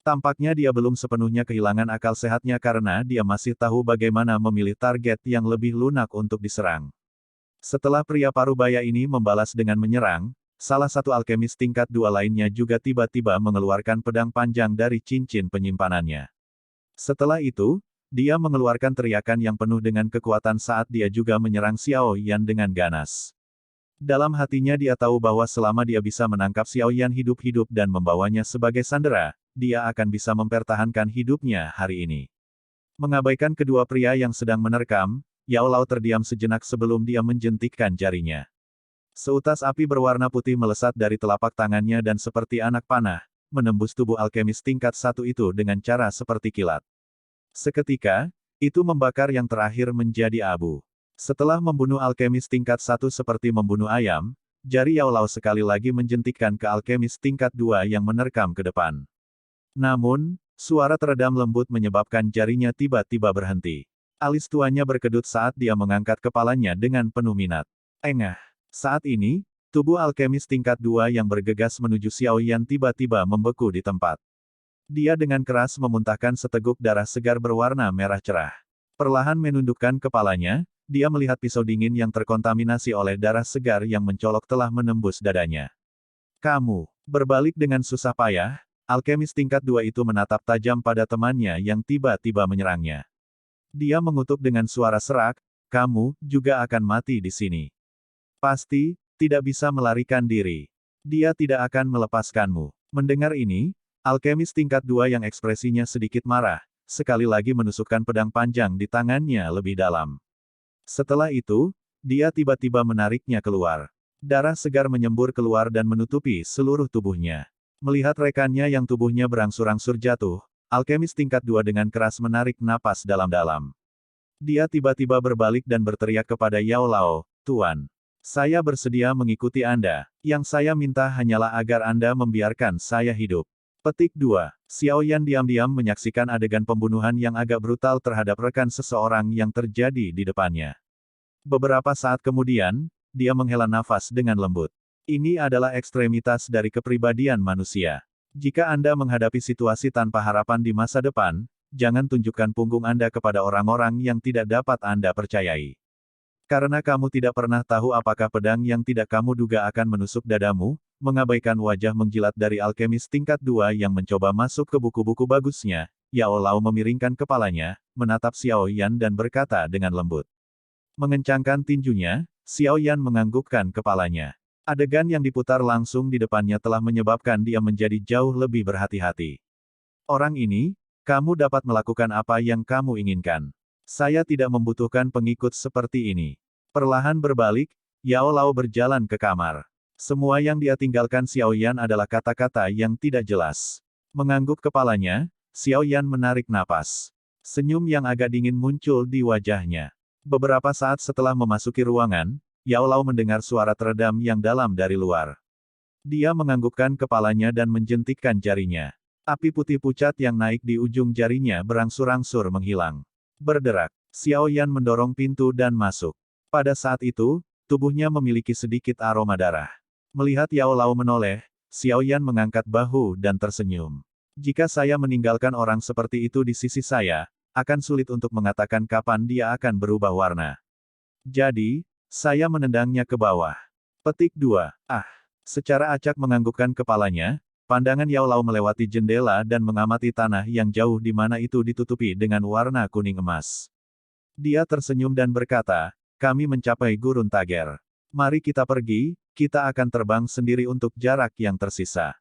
Tampaknya dia belum sepenuhnya kehilangan akal sehatnya karena dia masih tahu bagaimana memilih target yang lebih lunak untuk diserang. Setelah pria parubaya ini membalas dengan menyerang, salah satu alkemis tingkat 2 lainnya juga tiba-tiba mengeluarkan pedang panjang dari cincin penyimpanannya. Setelah itu, dia mengeluarkan teriakan yang penuh dengan kekuatan saat dia juga menyerang Xiao Yan dengan ganas. Dalam hatinya dia tahu bahwa selama dia bisa menangkap Xiao Yan hidup-hidup dan membawanya sebagai sandera, dia akan bisa mempertahankan hidupnya hari ini. Mengabaikan kedua pria yang sedang menerkam, Yao Lao terdiam sejenak sebelum dia menjentikkan jarinya. Seutas api berwarna putih melesat dari telapak tangannya dan seperti anak panah, menembus tubuh alkemis tingkat 1 itu dengan cara seperti kilat. Seketika, itu membakar yang terakhir menjadi abu. Setelah membunuh alkemis tingkat 1 seperti membunuh ayam, jari Yao Lao sekali lagi menjentikkan ke alkemis tingkat 2 yang menerkam ke depan. Namun, suara teredam lembut menyebabkan jarinya tiba-tiba berhenti. Alis tuanya berkedut saat dia mengangkat kepalanya dengan penuh minat. Engah. Saat ini, tubuh alkemis tingkat 2 yang bergegas menuju Xiao Yan tiba-tiba membeku di tempat. Dia dengan keras memuntahkan seteguk darah segar berwarna merah cerah. Perlahan menundukkan kepalanya, dia melihat pisau dingin yang terkontaminasi oleh darah segar yang mencolok telah menembus dadanya. Kamu, berbalik dengan susah payah, alkemis tingkat 2 itu menatap tajam pada temannya yang tiba-tiba menyerangnya. Dia mengutuk dengan suara serak, kamu juga akan mati di sini. Pasti, tidak bisa melarikan diri. Dia tidak akan melepaskanmu. Mendengar ini, alkemis tingkat 2 yang ekspresinya sedikit marah, sekali lagi menusukkan pedang panjang di tangannya lebih dalam. Setelah itu, dia tiba-tiba menariknya keluar. Darah segar menyembur keluar dan menutupi seluruh tubuhnya. Melihat rekannya yang tubuhnya berangsur-angsur jatuh, alkemis tingkat 2 dengan keras menarik napas dalam-dalam. Dia tiba-tiba berbalik dan berteriak kepada Yao Lao, Tuan. Saya bersedia mengikuti Anda. Yang saya minta hanyalah agar Anda membiarkan saya hidup. Petik 2. Xiao Yan diam-diam menyaksikan adegan pembunuhan yang agak brutal terhadap rekan seseorang yang terjadi di depannya. Beberapa saat kemudian, dia menghela nafas dengan lembut. Ini adalah ekstremitas dari kepribadian manusia. Jika Anda menghadapi situasi tanpa harapan di masa depan, jangan tunjukkan punggung Anda kepada orang-orang yang tidak dapat Anda percayai. Karena kamu tidak pernah tahu apakah pedang yang tidak kamu duga akan menusuk dadamu, mengabaikan wajah mengjilat dari alkemis tingkat 2 yang mencoba masuk ke buku-buku bagusnya, Yao Lao memiringkan kepalanya, menatap Xiao Yan dan berkata dengan lembut. Mengencangkan tinjunya, Xiao Yan menganggukkan kepalanya. Adegan yang diputar langsung di depannya telah menyebabkan dia menjadi jauh lebih berhati-hati. Orang ini, kamu dapat melakukan apa yang kamu inginkan. Saya tidak membutuhkan pengikut seperti ini. Perlahan berbalik, Yao Lao berjalan ke kamar. Semua yang dia tinggalkan Xiao Yan adalah kata-kata yang tidak jelas. Mengangguk kepalanya, Xiao Yan menarik napas. Senyum yang agak dingin muncul di wajahnya. Beberapa saat setelah memasuki ruangan, Yao Lao mendengar suara teredam yang dalam dari luar. Dia menganggukkan kepalanya dan menjentikkan jarinya. Api putih pucat yang naik di ujung jarinya berangsur-angsur menghilang. Berderak, Xiao Yan mendorong pintu dan masuk. Pada saat itu, tubuhnya memiliki sedikit aroma darah. Melihat Yao Lao menoleh, Xiao Yan mengangkat bahu dan tersenyum. Jika saya meninggalkan orang seperti itu di sisi saya, akan sulit untuk mengatakan kapan dia akan berubah warna. Jadi, saya menendangnya ke bawah. Petik 2. Secara acak menganggukkan kepalanya, pandangan Yao Lao melewati jendela dan mengamati tanah yang jauh di mana itu ditutupi dengan warna kuning emas. Dia tersenyum dan berkata, kami mencapai gurun Tager. Mari kita pergi, kita akan terbang sendiri untuk jarak yang tersisa.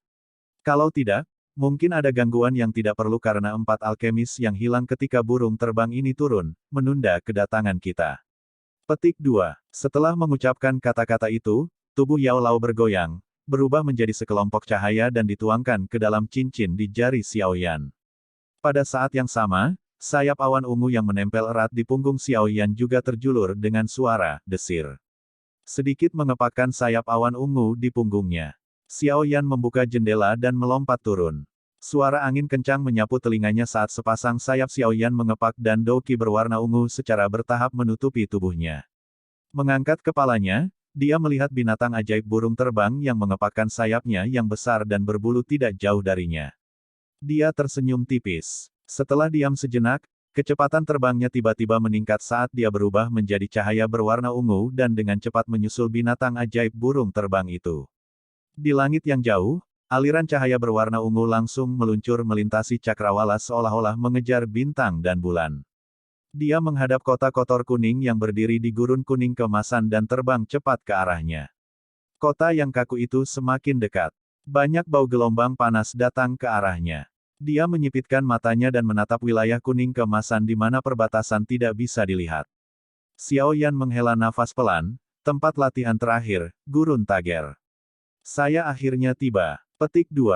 Kalau tidak, Mungkin ada gangguan yang tidak perlu karena 4 alkemis yang hilang ketika burung terbang ini turun, menunda kedatangan kita. Petik 2. Setelah mengucapkan kata-kata itu, tubuh Yao Lao bergoyang, berubah menjadi sekelompok cahaya dan dituangkan ke dalam cincin di jari Xiaoyan. Pada saat yang sama, sayap awan ungu yang menempel erat di punggung Xiaoyan juga terjulur dengan suara desir. Sedikit mengepakkan sayap awan ungu di punggungnya. Xiaoyan membuka jendela dan melompat turun. Suara angin kencang menyapu telinganya saat sepasang sayap Xiaoyan mengepak dan douki berwarna ungu secara bertahap menutupi tubuhnya. Mengangkat kepalanya, dia melihat binatang ajaib burung terbang yang mengepakkan sayapnya yang besar dan berbulu tidak jauh darinya. Dia tersenyum tipis. Setelah diam sejenak, kecepatan terbangnya tiba-tiba meningkat saat dia berubah menjadi cahaya berwarna ungu dan dengan cepat menyusul binatang ajaib burung terbang itu. Di langit yang jauh, aliran cahaya berwarna ungu langsung meluncur melintasi cakrawala seolah-olah mengejar bintang dan bulan. Dia menghadap kota kotor kuning yang berdiri di gurun kuning keemasan dan terbang cepat ke arahnya. Kota yang kaku itu semakin dekat. Banyak bau gelombang panas datang ke arahnya. Dia menyipitkan matanya dan menatap wilayah kuning keemasan di mana perbatasan tidak bisa dilihat. Xiaoyan menghela nafas pelan, tempat latihan terakhir, gurun Tager. Saya akhirnya tiba. Petik 2.